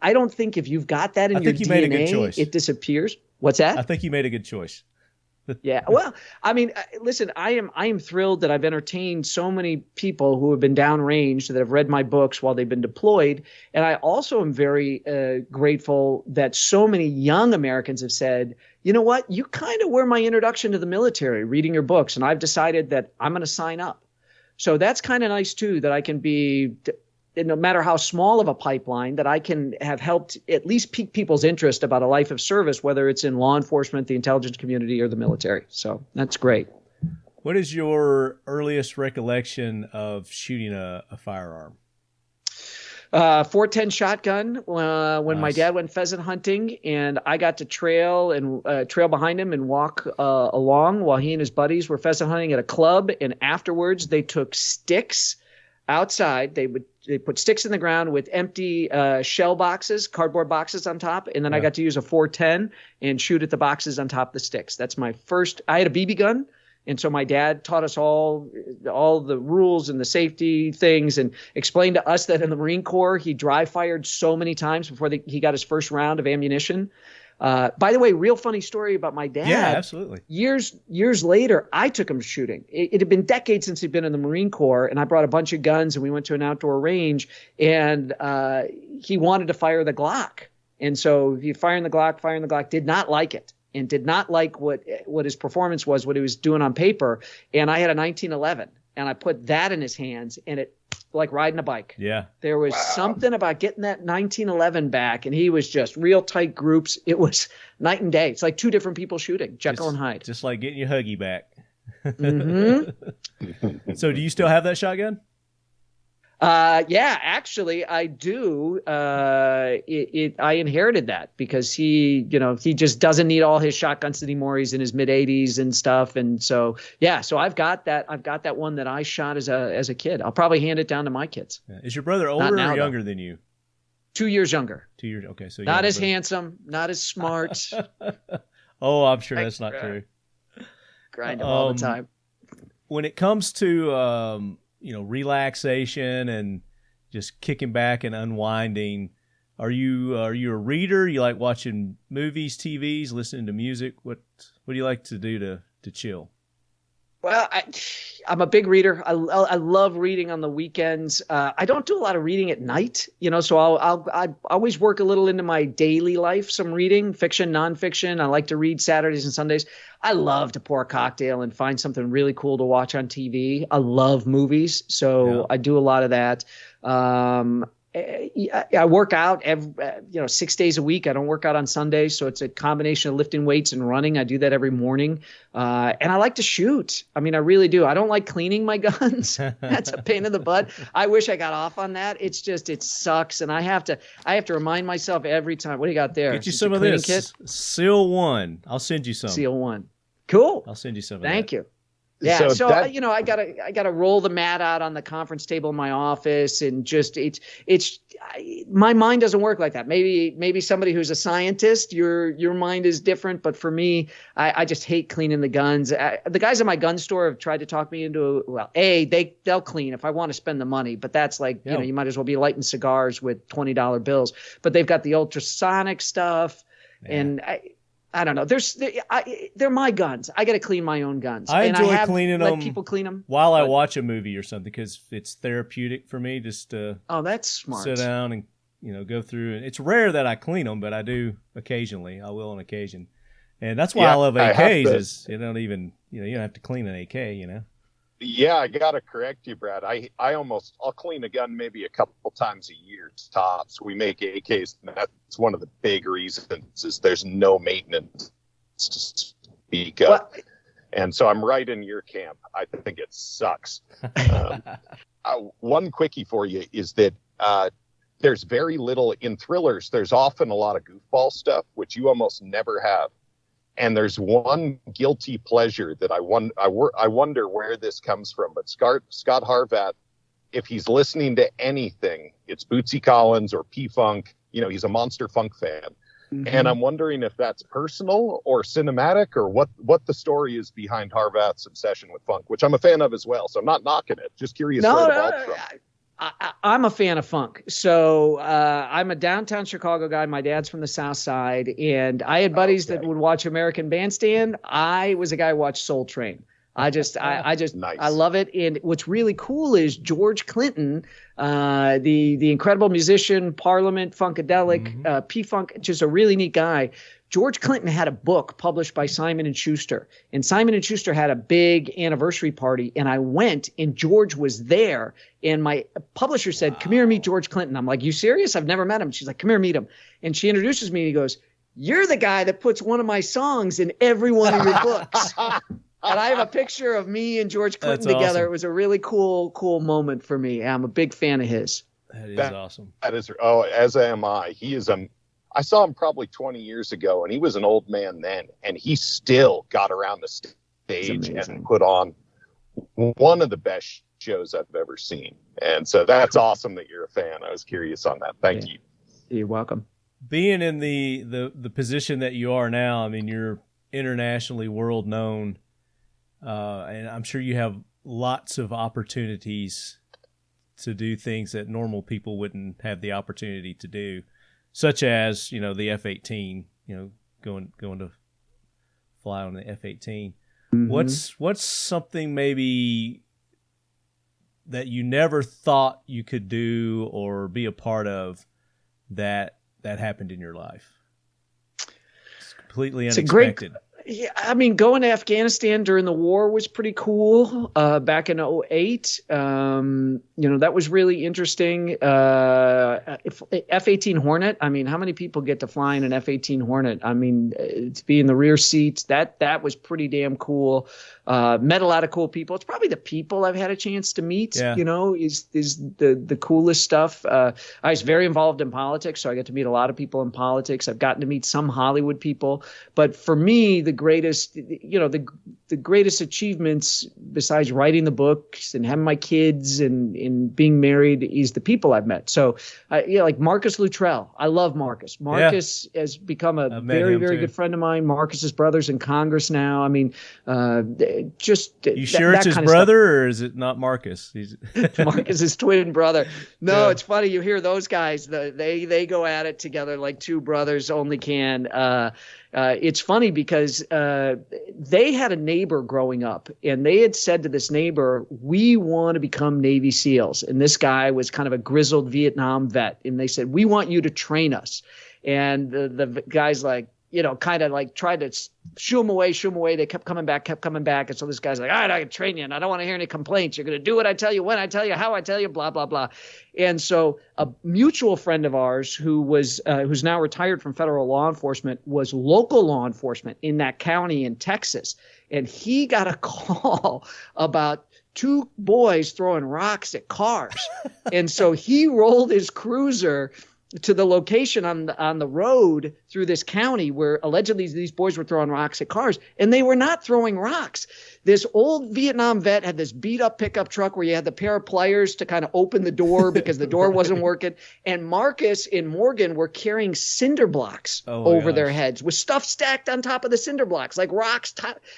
I don't think if you've got that in your DNA, made a good choice. It disappears. What's that? I think you made a good choice. Yeah. Well, I mean, listen, I am thrilled that I've entertained so many people who have been downrange that have read my books while they've been deployed. And I also am very grateful that so many young Americans have said, you know what, you kind of were my introduction to the military, reading your books. And I've decided that I'm going to sign up. So that's kind of nice, too, that I can be – no matter how small of a pipeline, that I can have helped at least pique people's interest about a life of service, whether it's in law enforcement, the intelligence community, or the military. So that's great. What is your earliest recollection of shooting a firearm? 410 shotgun when my dad went pheasant hunting, and I got to trail behind him and walk along while he and his buddies were pheasant hunting at a club. And afterwards, they took sticks outside. They put sticks in the ground with empty shell boxes, cardboard boxes on top, and then I got to use a 410 and shoot at the boxes on top of the sticks. That's my first. I had a BB gun, and so my dad taught us all the rules and the safety things, and explained to us that in the Marine Corps he dry fired so many times before he got his first round of ammunition. By the way, real funny story about my dad. Yeah, absolutely. Years later, I took him shooting. It had been decades since he'd been in the Marine Corps, and I brought a bunch of guns, and we went to an outdoor range, and he wanted to fire the Glock. And so he firing the Glock, did not like it, and did not like what his performance was, what he was doing on paper. And I had a 1911, and I put that in his hands, and it like riding a bike. Yeah. There was something about getting that 1911 back, and he was just real tight groups. It was night and day. It's like two different people shooting, Jekyll and Hyde. Just like getting your Huggy back. Mm-hmm. So do you still have that shotgun? Yeah, actually I do. I inherited that because he just doesn't need all his shotguns anymore. He's in his mid 80s and stuff. And so, yeah, so I've got that one that I shot as a kid. I'll probably hand it down to my kids. Yeah. Is your brother older or younger than you? 2 years younger. 2 years. Okay. So not as handsome, not as smart. Oh, I'm sure that's not true. Grind him all the time. When it comes to, relaxation and just kicking back and unwinding, are you a reader? You like watching movies, TVs, listening to music? What do you like to do to chill? Well, I'm a big reader. I love reading on the weekends. I don't do a lot of reading at night, so I always work a little into my daily life, some reading, fiction, nonfiction. I like to read Saturdays and Sundays. I love to pour a cocktail and find something really cool to watch on TV. I love movies, so I do a lot of that. I work out 6 days a week. I don't work out on Sundays, so it's a combination of lifting weights and running. I do that every morning, and I like to shoot. I mean, I really do. I don't like cleaning my guns. That's a pain in the butt. I wish I got off on that. It's just it sucks, and I have to remind myself every time. What do you got there? Get you some of this. Kit? Seal 1. I'll send you some. Seal 1. Cool. I'll send you some. Thank you. Yeah, so I gotta roll the mat out on the conference table in my office, and just my mind doesn't work like that. Maybe somebody who's a scientist, your mind is different, but for me, I just hate cleaning the guns. The guys at my gun store have tried to talk me into they'll clean if I want to spend the money, but that's like you might as well be lighting cigars with $20 bills. But they've got the ultrasonic stuff, and I don't know. They're my guns. I got to clean my own guns. I enjoy cleaning them. Let people clean them while I watch a movie or something, because it's therapeutic for me just to. Oh, that's smart. Sit down and go through. And it's rare that I clean them, but I do occasionally. I will on occasion, and that's why I love AKs. You don't have to clean an AK. Yeah, I gotta correct you, Brad. I'll clean a gun maybe a couple times a year tops. We make AKs, and that's one of the big reasons is there's no maintenance to speak of. Well, and so I'm right in your camp. I think it sucks. One quickie for you is that there's very little in thrillers. There's often a lot of goofball stuff, which you almost never have. And there's one guilty pleasure that I wonder where this comes from. But Scot Harvath, if he's listening to anything, it's Bootsy Collins or P-Funk. You know, he's a Monster Funk fan. Mm-hmm. And I'm wondering if that's personal or cinematic or what the story is behind Harvath's obsession with funk, which I'm a fan of as well. So I'm not knocking it. Just curious where it evolved from. I'm a fan of funk. So I'm a downtown Chicago guy. My dad's from the South Side. And I had buddies that would watch American Bandstand. I was a guy who watched Soul Train. I just nice. I love it. And what's really cool is George Clinton, the incredible musician, Parliament, Funkadelic, P-Funk, just a really neat guy. George Clinton had a book published by Simon & Schuster, and Simon & Schuster had a big anniversary party, and I went, and George was there, and my publisher said, "Come here, meet George Clinton." I'm like, "You serious? I've never met him." She's like, "Come here, meet him." And she introduces me, and he goes, "You're the guy that puts one of my songs in every one of your books." And I have a picture of me and George Clinton together. Awesome. It was a really cool moment for me. I'm a big fan of his. That is awesome. That is, as am I. He is I saw him probably 20 years ago, and he was an old man then, and he still got around the stage and put on one of the best shows I've ever seen. And so that's awesome that you're a fan. I was curious on that. Thank you. You're welcome. Being in the position that you are now, I mean, you're internationally world known, and I'm sure you have lots of opportunities to do things that normal people wouldn't have the opportunity to do. Such as, you know, the F-18, you know, going to fly on the F-18. Mm-hmm. What's something maybe that you never thought you could do or be a part of that happened in your life? It's completely unexpected. Yeah, I mean, going to Afghanistan during the war was pretty cool. Back in 2008, that was really interesting. F-18 Hornet. I mean, how many people get to fly in an F-18 Hornet? I mean, to be in the rear seats, that was pretty damn cool. Met a lot of cool people. It's probably the people I've had a chance to meet, is the coolest stuff. I was very involved in politics, so I got to meet a lot of people in politics. I've gotten to meet some Hollywood people, but for me, the greatest achievements besides writing the books and having my kids and being married is the people I've met. So, like Marcus Luttrell. I love Marcus. Marcus has become a very, very good friend of mine. Marcus's brother's in Congress now. I mean, you sure it's his brother or is it not Marcus? Marcus's twin brother. No, It's funny. You hear those guys, they go at it together like two brothers only can. It's funny because they had a neighbor growing up, and they had said to this neighbor, "We want to become Navy SEALs." And this guy was kind of a grizzled Vietnam vet, and they said, "We want you to train us." And the guy's like, kind of like tried to shoo him away. They kept coming back. And so this guy's like, "All right, I can train you, and I don't want to hear any complaints. You're going to do what I tell you, when I tell you, how I tell you, blah, blah, blah." And so a mutual friend of ours who's now retired from federal law enforcement was local law enforcement in that county in Texas. And he got a call about two boys throwing rocks at cars. And so he rolled his cruiser to the location on the road through this county where allegedly these boys were throwing rocks at cars, and they were not throwing rocks. This old Vietnam vet had this beat up pickup truck where you had the pair of pliers to kind of open the door because the door wasn't working. And Marcus and Morgan were carrying cinder blocks over their heads with stuff stacked on top of the cinder blocks, like rocks,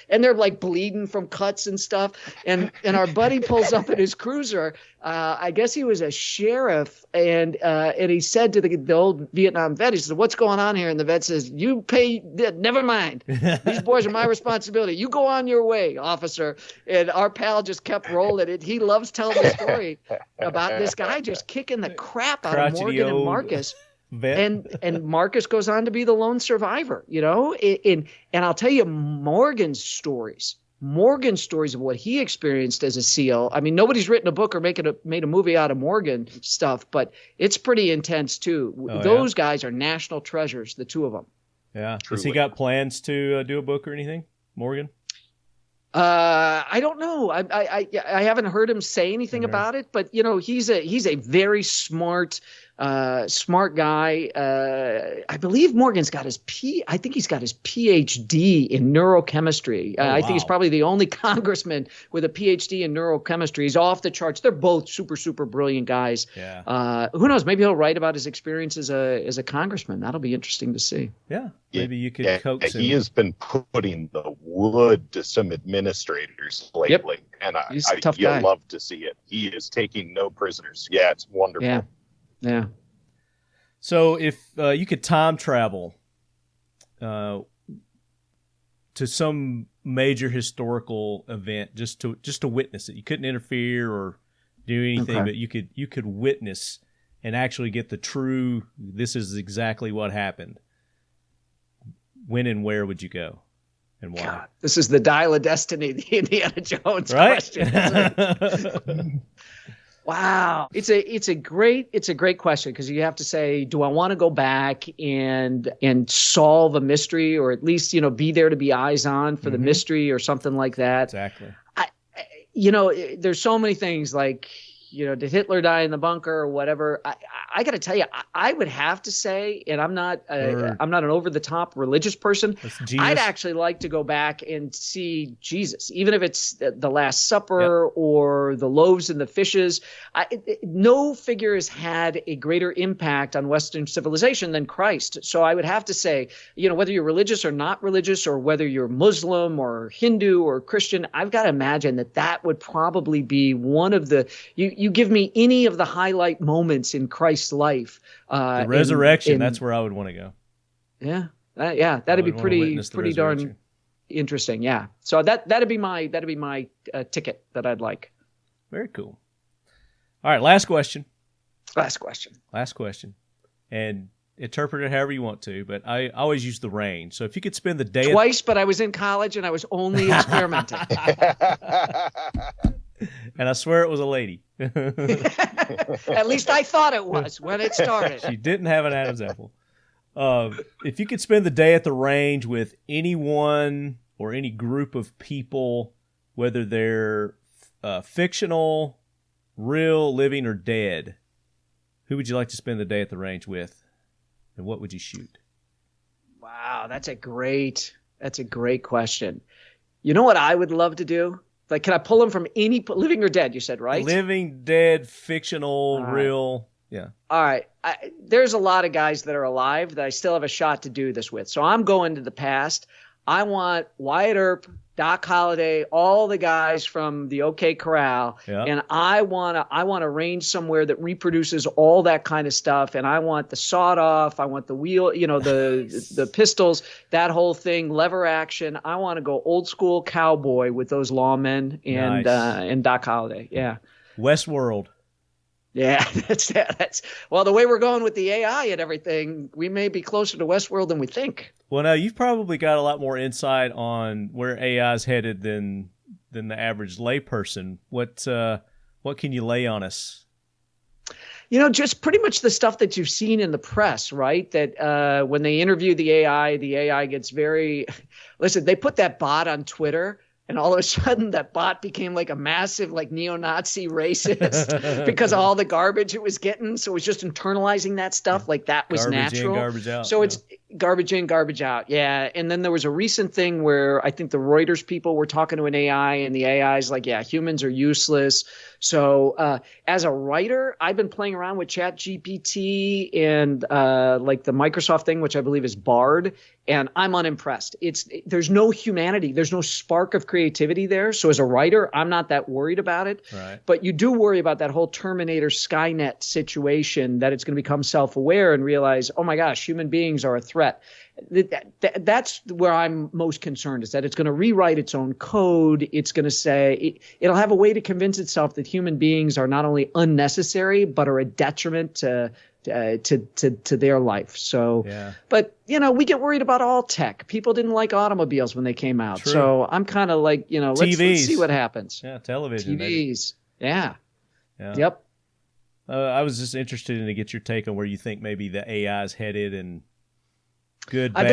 and they're like bleeding from cuts and stuff. And our buddy pulls up in his cruiser. I guess he was a sheriff, and he said to the old Vietnam vet, he said, "What's going on here?" And the vet says, "You pay, never mind. These boys are my responsibility. You go on your way, officer." And our pal just kept rolling it. He loves telling the story about this guy just kicking the crap out of Morgan and Marcus. And Marcus goes on to be the lone survivor, And I'll tell you Morgan's stories. Morgan's stories of what he experienced as a SEAL. I mean, nobody's written a book or made a movie out of Morgan stuff, but it's pretty intense too. Those guys are national treasures, the two of them. Yeah. Truly. Has he got plans to do a book or anything, Morgan? I don't know. I haven't heard him say anything about it, but he's a very smart guy. I believe Morgan's got I think he's got his PhD in neurochemistry. I think he's probably the only congressman with a PhD in neurochemistry. He's off the charts. They're both super, super brilliant guys. Yeah. Who knows? Maybe he'll write about his experience as a congressman. That'll be interesting to see. Yeah. Maybe you could coax him. He has been putting the wood to some administrators lately, and He's a tough guy. You'll love to see it. He is taking no prisoners. Yeah, it's wonderful. Yeah. So if you could time travel to some major historical event just to witness it, you couldn't interfere or do anything, but you could witness and actually get the true, this is exactly what happened. When and where would you go, and why? God, this is the Dial of Destiny, the Indiana Jones right? question. Isn't it? Wow, it's a great question, because you have to say, do I want to go back and solve a mystery, or at least be there to be eyes on for the mystery or something like that? Exactly. There's so many things like, did Hitler die in the bunker or whatever? I got to tell you, I would have to say, and I'm not an over the top religious person. I'd actually like to go back and see Jesus, even if it's the Last Supper or the loaves and the fishes. No figure has had a greater impact on Western civilization than Christ. So I would have to say, whether you're religious or not religious, or whether you're Muslim or Hindu or Christian, I've got to imagine that would probably be one of the you give me any of the highlight moments in Christ's life. The resurrection, that's where I would want to go. Yeah. That'd be pretty darn interesting. Yeah. So that'd be my ticket that I'd like. Very cool. All right. Last question. And interpret it however you want to, but I always use the range. So if you could spend the day twice, but I was in college and I was only experimenting. And I swear it was a lady. At least I thought it was when it started. She didn't have an Adam's apple. If you could spend the day at the range with anyone or any group of people, whether they're fictional, real, living, or dead, who would you like to spend the day at the range with, and what would you shoot? Wow, that's a great question. You know what I would love to do? Like, can I pull them from any living or dead? You said, right? Living, dead, fictional, real. Yeah. All right. There's a lot of guys that are alive that I still have a shot to do this with. So I'm going to the past. I want Wyatt Earp, Doc Holliday, all the guys from the OK Corral, and I want to range somewhere that reproduces all that kind of stuff. And I want the sawed off, I want the wheel, the pistols, that whole thing, lever action. I want to go old school cowboy with those lawmen and Doc Holliday. Yeah, Westworld. Yeah, that's well, the way we're going with the AI and everything, we may be closer to Westworld than we think. Well, now you've probably got a lot more insight on where AI is headed than the average layperson. What can you lay on us? Just pretty much the stuff that you've seen in the press, right? That when they interview the AI gets very – listen, they put that bot on Twitter – and all of a sudden that bot became like a massive like neo-Nazi racist because of all the garbage it was getting. So it was just internalizing that stuff like that was garbage natural. In, garbage out. So it's garbage in, garbage out. Yeah. And then there was a recent thing where I think the Reuters people were talking to an AI and the AI is like, yeah, humans are useless. So as a writer, I've been playing around with ChatGPT and like the Microsoft thing, which I believe is Bard. And I'm unimpressed. There's no humanity. There's no spark of creativity there. So as a writer, I'm not that worried about it. Right. But you do worry about that whole Terminator Skynet situation, that it's going to become self-aware and realize, oh my gosh, human beings are a threat. That's where I'm most concerned, is that it's going to rewrite its own code. It's going to say it'll have a way to convince itself that human beings are not only unnecessary, but are a detriment to their life. So, but we get worried about all tech. People didn't like automobiles when they came out. True. So I'm kind of like, let's see what happens. Yeah, television. TVs. Yeah. Yep. I was just interested in to get your take on where you think maybe the AI is headed and good, bad.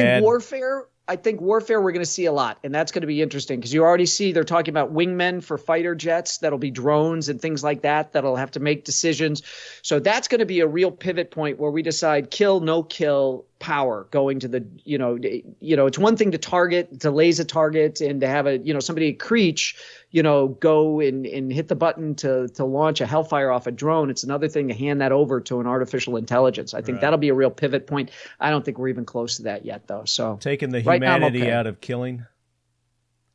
I think warfare we're going to see a lot, and that's going to be interesting because you already see they're talking about wingmen for fighter jets that'll be drones and things like that that'll have to make decisions. So that's going to be a real pivot point where we decide kill, no kill, power going to the, it's one thing to laze a target and to have somebody Creech, go and hit the button to launch a Hellfire off a drone. It's another thing to hand that over to an artificial intelligence. I think that'll be a real pivot point. I don't think we're even close to that yet, though. So taking the humanity out of killing.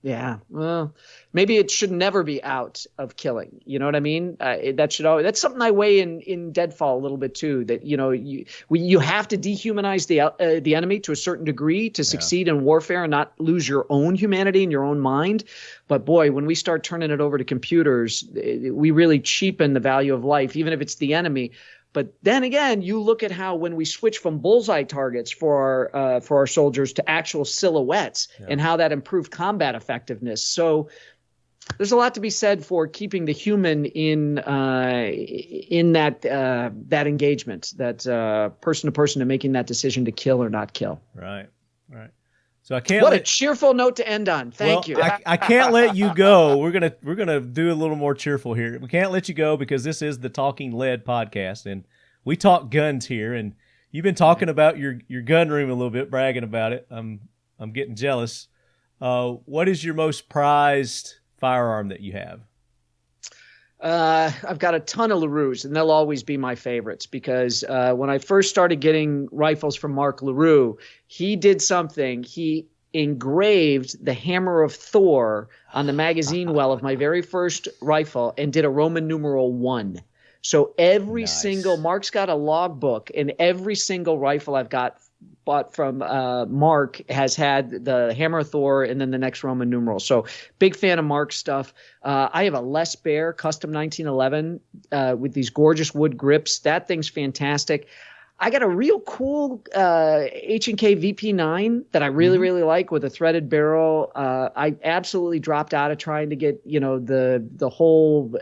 Yeah, well, maybe it should never be out of killing. You know what I mean? That's something I weigh in Deadfall a little bit too. That you have to dehumanize the enemy to a certain degree to succeed in warfare and not lose your own humanity and your own mind. But boy, when we start turning it over to computers, we really cheapen the value of life, even if it's the enemy. But then again, you look at how when we switch from bullseye targets for our soldiers to actual silhouettes and how that improved combat effectiveness. So there's a lot to be said for keeping the human in that engagement, that person to person, and making that decision to kill or not kill. Right. So I can't. What a cheerful note to end on. Thank you. I can't let you go. We're gonna do a little more cheerful here. We can't let you go because this is the Talking Lead podcast, and we talk guns here. And you've been talking about your gun room a little bit, bragging about it. I'm getting jealous. What is your most prized firearm that you have? I've got a ton of LaRue's, and they'll always be my favorites because when I first started getting rifles from Mark LaRue, he did something. He engraved the hammer of Thor on the magazine well of my very first rifle and did a Roman numeral 1. So every single – Mark's got a logbook, and every single rifle I've bought from Mark has had the hammer of Thor and then the next Roman numeral. So big fan of Mark's stuff. I have a Les Baer custom 1911 with these gorgeous wood grips. That thing's fantastic. I got a real cool H&K VP9 that I really, really like with a threaded barrel. I absolutely dropped out of trying to get, the whole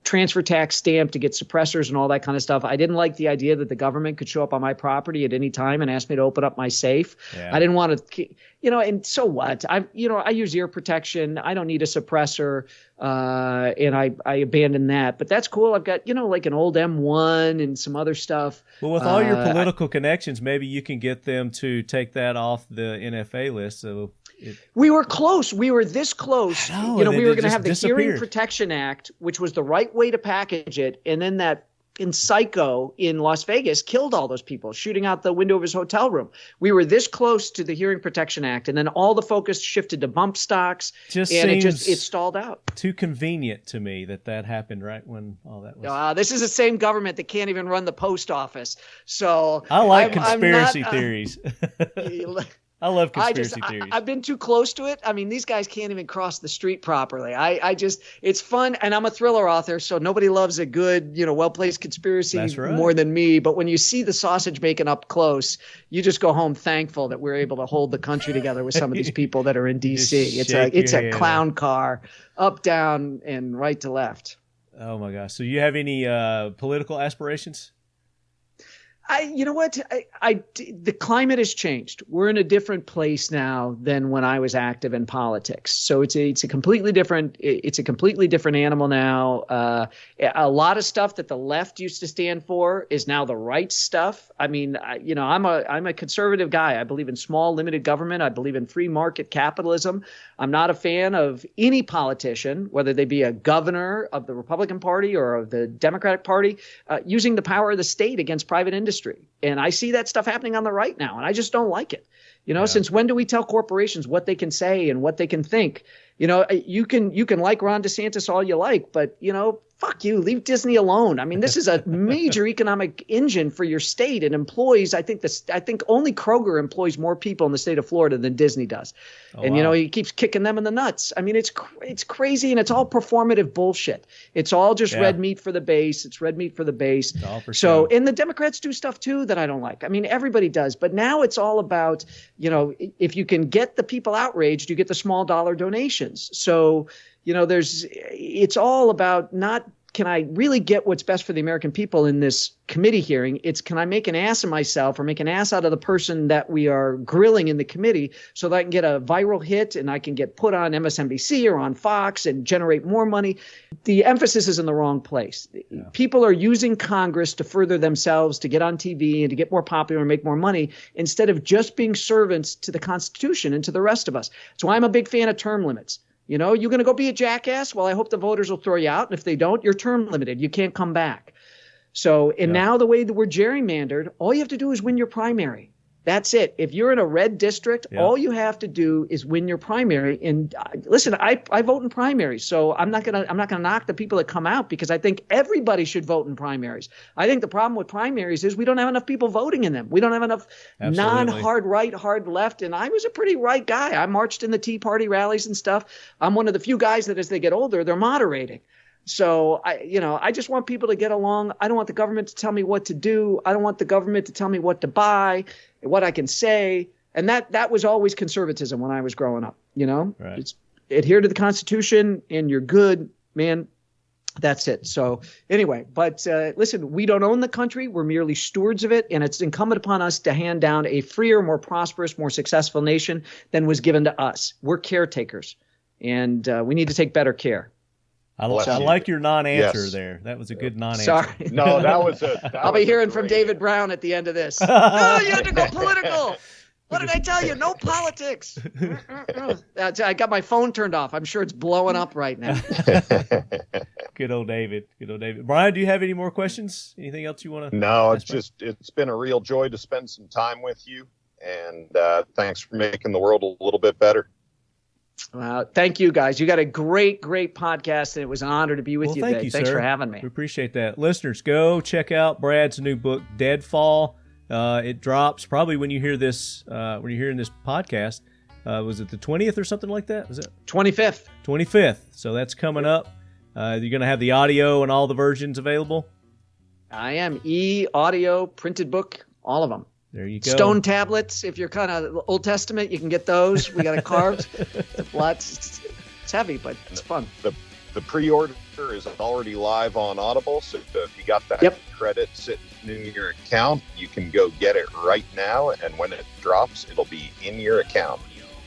transfer tax stamp to get suppressors and all that kind of stuff. I didn't like the idea that the government could show up on my property at any time and ask me to open up my safe. I didn't want to, and so what? I use ear protection. I don't need a suppressor. And I abandoned that, but that's cool. I've got, like an old M1 and some other stuff. Well, with all your political connections, maybe you can get them to take that off the NFA list. So we were close. We were this close. We were going to have the Hearing Protection Act, which was the right way to package it. And then that psycho in Las Vegas killed all those people, shooting out the window of his hotel room. We were this close to the Hearing Protection Act. And then all the focus shifted to bump stocks. It stalled out. Too convenient to me that happened right when all that was. This is the same government that can't even run the post office. So I like conspiracy theories. I love conspiracy theories. I've been too close to it. I mean, these guys can't even cross the street properly. It's fun. And I'm a thriller author, so nobody loves a good, well-placed conspiracy more than me. But when you see the sausage making up close, you just go home thankful that we're able to hold the country together with some of these people that are in D.C. It's a clown car, up, down, and right to left. Oh, my gosh. So you have any political aspirations? You know what? The climate has changed. We're in a different place now than when I was active in politics. So it's a completely different animal now. A lot of stuff that the left used to stand for is now the right stuff. I mean, I'm a conservative guy. I believe in small, limited government. I believe in free market capitalism. I'm not a fan of any politician, whether they be a governor of the Republican Party or of the Democratic Party, using the power of the state against private industry. And I see that stuff happening on the right now, and I just don't like it. Since when do we tell corporations what they can say and what they can think? You can like Ron DeSantis all you like, but fuck you, leave Disney alone. I mean, this is a major economic engine for your state and employees. I think only Kroger employs more people in the state of Florida than Disney does. And, you know, he keeps kicking them in the nuts. I mean, it's crazy, and it's all performative bullshit. It's all just red meat for the base. It's red meat for the base. So, and the Democrats do stuff too that I don't like. I mean, everybody does. But now it's all about, you know, if you can get the people outraged, you get the small dollar donations. So, you know, it's all about not, can I really get what's best for the American people in this committee hearing? It's, can I make an ass of myself or make an ass out of the person that we are grilling in the committee so that I can get a viral hit and I can get put on MSNBC or on Fox and generate more money? The emphasis is in the wrong place. Yeah. People are using Congress to further themselves, to get on TV and to get more popular and make more money, instead of just being servants to the Constitution and to the rest of us. So I'm a big fan of term limits. You know, you're going to go be a jackass? Well, I hope the voters will throw you out. And if they don't, you're term limited. You can't come back. So, and now the way that we're gerrymandered, all you have to do is win your primary. That's it. If you're in a red district, all you have to do is win your primary. And listen, I vote in primaries, so I'm not gonna knock the people that come out, because I think everybody should vote in primaries. I think the problem with primaries is we don't have enough people voting in them. We don't have enough non-hard right, hard left. And I was a pretty right guy. I marched in the Tea Party rallies and stuff. I'm one of the few guys that, as they get older, they're moderating. So I just want people to get along. I don't want the government to tell me what to do. I don't want the government to tell me what to buy, what I can say. And that was always conservatism when I was growing up. You know, It's adhere to the Constitution and you're good, man. That's it. So anyway, but listen, we don't own the country. We're merely stewards of it. And it's incumbent upon us to hand down a freer, more prosperous, more successful nation than was given to us. We're caretakers, and we need to take better care. I like your non-answer there. That was a good non-answer. Sorry. No, I'll be hearing from David Brown at the end of this. Oh, you had to go political. What did I tell you? No politics. I got my phone turned off. I'm sure it's blowing up right now. Good old David. Brian, do you have any more questions? Anything else you want to? No, it's been a real joy to spend some time with you. And thanks for making the world a little bit better. Thank you, guys. You got a great podcast, and it was an honor to be with you today. Thanks for having me. We appreciate that. Listeners, go check out Brad's new book, Deadfall. It drops probably when you hear this, when you're hearing this podcast. Was it the 20th or something like that? Was it 25th? 25th. So that's coming up. You're going to have the audio and all the versions available? I am. Audio, printed book, all of them. There you go. Stone tablets, if you're kind of Old Testament, you can get those. We got it carved. It's heavy, but it's fun. The pre-order is already live on Audible, so if you got that credit sitting in your account, you can go get it right now, and when it drops, it'll be in your account.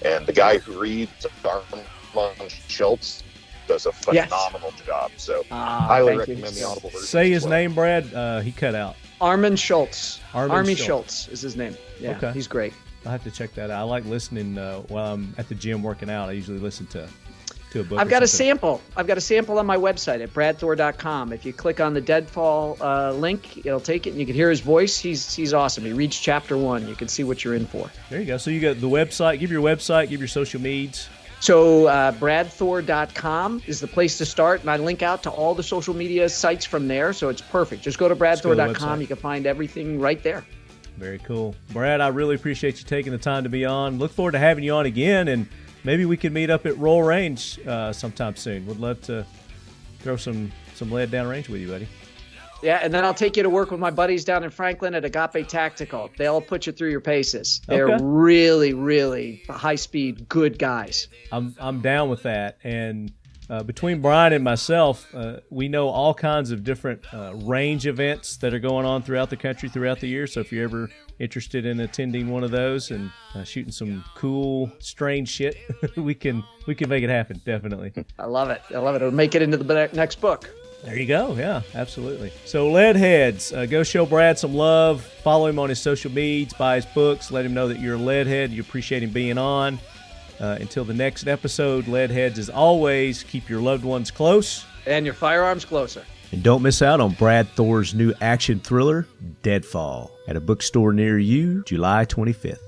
And the guy who reads, Armand Schultz, does a phenomenal job. So highly recommend the Audible version. Say his name, Brad. He cut out. Armand Schultz. Army Schultz is his name. Yeah, okay. He's great. I'll have to check that out. I like listening while I'm at the gym working out. I usually listen to a book. I've got a sample. I've got a sample on my website at bradthor.com. If you click on the Deadfall link, it'll take it, and you can hear his voice. He's awesome. He reads chapter 1. You can see what you're in for. There you go. So you got the website. Give your website. Give your social medias. So bradthor.com is the place to start, and I link out to all the social media sites from there, so it's perfect. Just go to bradthor.com. You can find everything right there. Very cool. Brad, I really appreciate you taking the time to be on. Look forward to having you on again, and maybe we can meet up at Royal Range sometime soon. Would love to throw some lead down range with you, buddy. Yeah, and then I'll take you to work with my buddies down in Franklin at Agape Tactical. They'll put you through your paces. They're really, really high-speed, good guys. I'm down with that. And between Brian and myself, we know all kinds of different range events that are going on throughout the country throughout the year. So if you're ever interested in attending one of those and shooting some cool, strange shit, we can make it happen, definitely. I love it. It'll make it into the next book. There you go. Yeah, absolutely. So Leadheads, go show Brad some love. Follow him on his social medias, buy his books, let him know that you're a Leadhead. You appreciate him being on. Until the next episode, Leadheads, as always, keep your loved ones close. And your firearms closer. And don't miss out on Brad Thor's new action thriller, Deadfall, at a bookstore near you, July 25th.